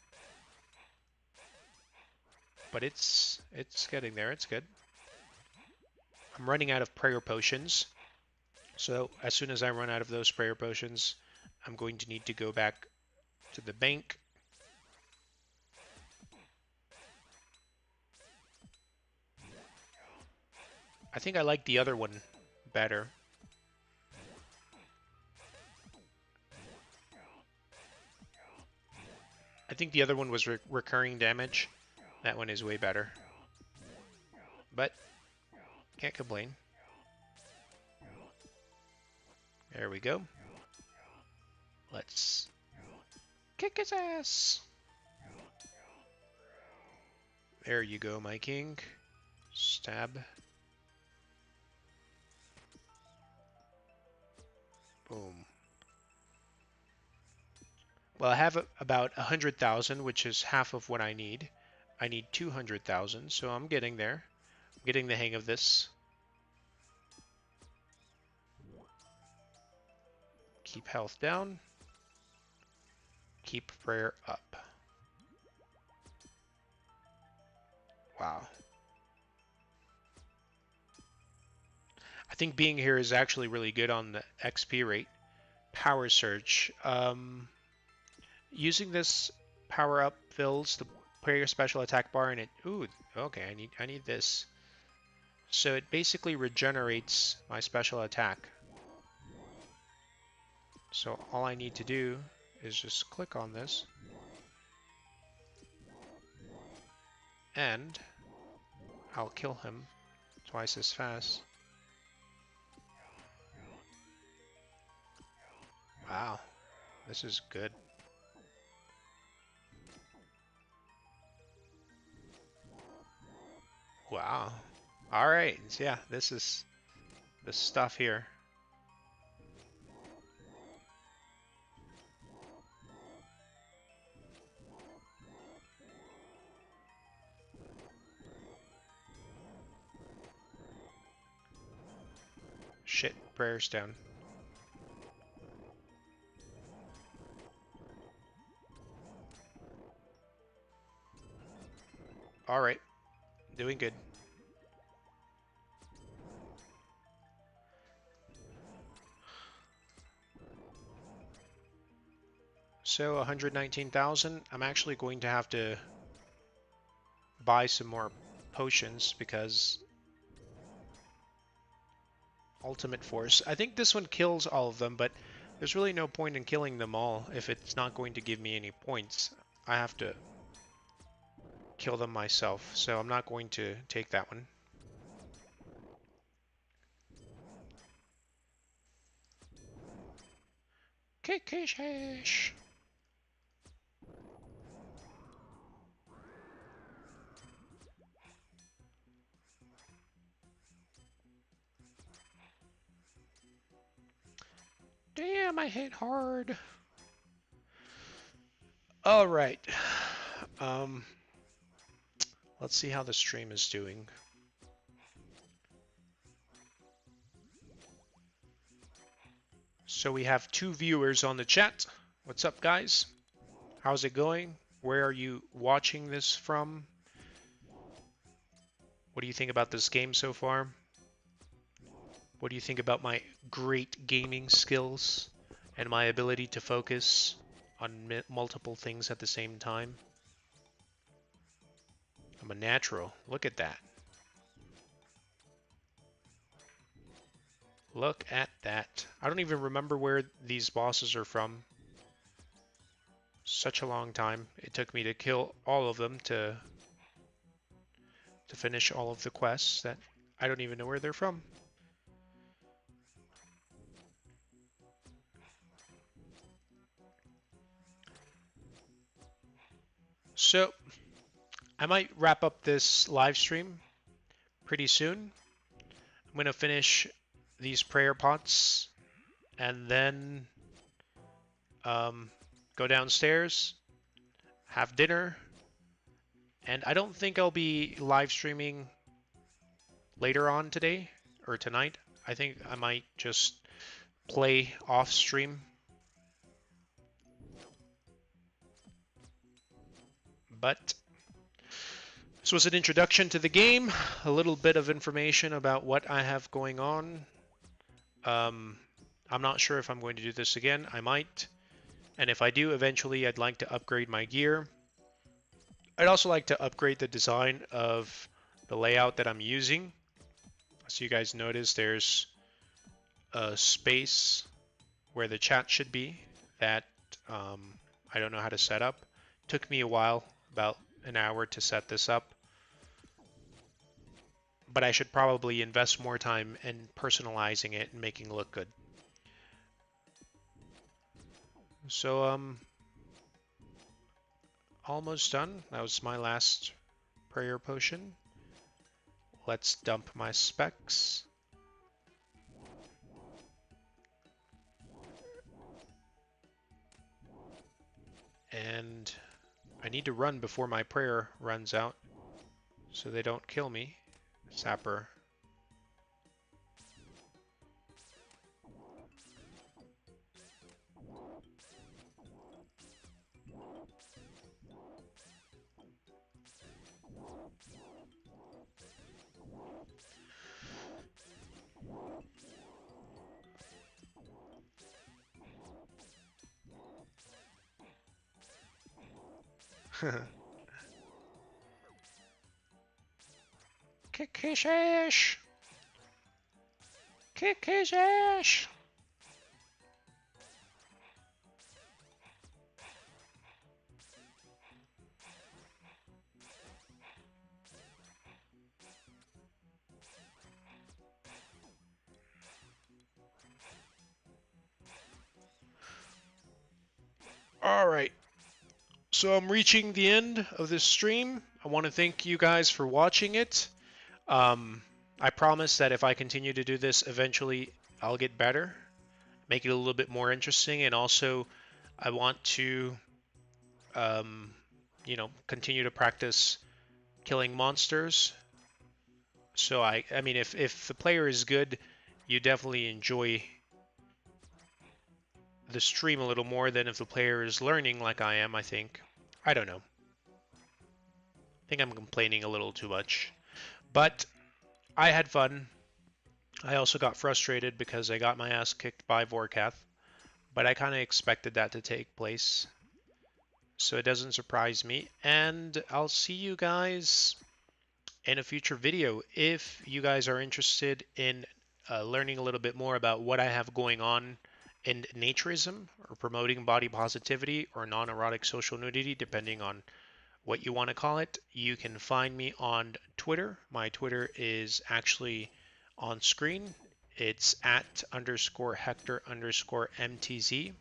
But it's getting there. It's good. I'm running out of prayer potions. So as soon as I run out of those prayer potions, I'm going to need to go back to the bank. I think I like the other one better. I think the other one was recurring damage. That one is way better. But can't complain. There we go. Let's kick his ass. There you go, my king. Stab. Boom. Well, I have about 100,000, which is half of what I need. I need 200,000, so I'm getting there. I'm getting the hang of this. Keep health down. Keep prayer up. Wow. I think being here is actually really good on the XP rate. Power Surge. Using this power up fills the prayer special attack bar, and it. Ooh, okay. I need this. So it basically regenerates my special attack. So all I need to do is just click on this, and I'll kill him twice as fast. Wow, this is good. Wow. All right, yeah, this is the stuff here. Shit, prayers down. All right, doing good. So 119,000. I'm actually going to have to buy some more potions because Ultimate Force. I think this one kills all of them, but there's really no point in killing them all if it's not going to give me any points. I have to kill them myself, so I'm not going to take that one. Kikishish. Damn, I hit hard. All right. Um, let's see how the stream is doing. So we have 2 viewers on the chat. What's up, guys? How's it going? Where are you watching this from? What do you think about this game so far? What do you think about my great gaming skills and my ability to focus on multiple things at the same time? I'm a natural. Look at that. Look at that. I don't even remember where these bosses are from. Such a long time. It took me to kill all of them to finish all of the quests that I don't even know where they're from. So, I might wrap up this live stream pretty soon. I'm going to finish these prayer pots and then go downstairs, have dinner, and I don't think I'll be live streaming later on today or tonight. I think I might just play off stream. But this was an introduction to the game, a little bit of information about what I have going on. I'm not sure if I'm going to do this again. I might. And if I do, eventually I'd like to upgrade my gear. I'd also like to upgrade the design of the layout that I'm using. So you guys notice there's a space where the chat should be that I don't know how to set up. Took me a while, about an hour to set this up. But I should probably invest more time in personalizing it and making it look good. So, almost done. That was my last prayer potion. Let's dump my specs. And I need to run before my prayer runs out so they don't kill me. Sapper. Kick his ass! Kick his ass! Alright, so I'm reaching the end of this stream. I want to thank you guys for watching it. I promise that if I continue to do this, eventually I'll get better, make it a little bit more interesting, and also I want to, continue to practice killing monsters. So I mean, if the player is good, you definitely enjoy the stream a little more than if the player is learning like I am, I think. I don't know. I think I'm complaining a little too much. But I had fun. I also got frustrated because I got my ass kicked by Vorkath. But I kind of expected that to take place. so it doesn't surprise me. And I'll see you guys in a future video. If you guys are interested in learning a little bit more about what I have going on in naturism, or promoting body positivity, or non-erotic social nudity, depending on what you want to call it, you can find me on Twitter. My Twitter is actually on screen. It's at underscore Hector underscore MTZ,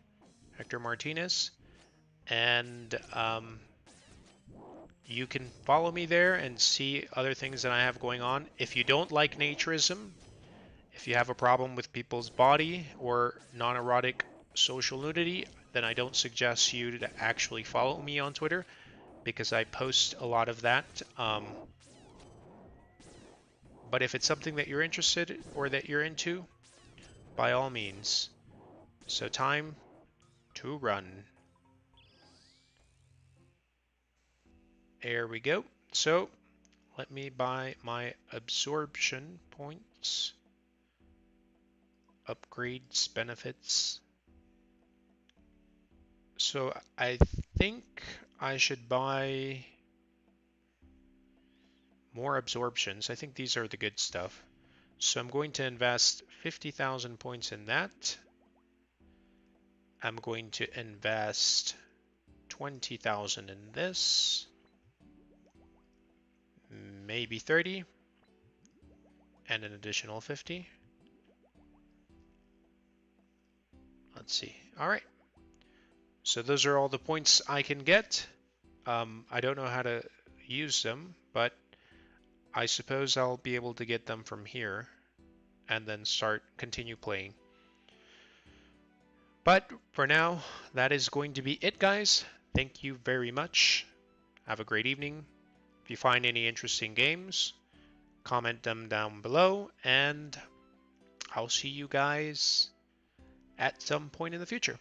Hector Martinez. And you can follow me there and see other things that I have going on. If you don't like naturism, if you have a problem with people's body or non-erotic social nudity, then I don't suggest you to actually follow me on Twitter, because I post a lot of that. But if it's something that you're interested or that you're into, by all means. So time to run. There we go. So let me buy my absorption points, upgrades, benefits. So I think I should buy more absorptions. I think these are the good stuff. So I'm going to invest 50,000 points in that. I'm going to invest 20,000 in this, maybe 30, and an additional 50. Let's see. All right. So those are all the points I can get. I don't know how to use them, but I suppose I'll be able to get them from here and then continue playing. But for now, that is going to be it, guys. Thank you very much. Have a great evening. If you find any interesting games, comment them down below, and I'll see you guys at some point in the future.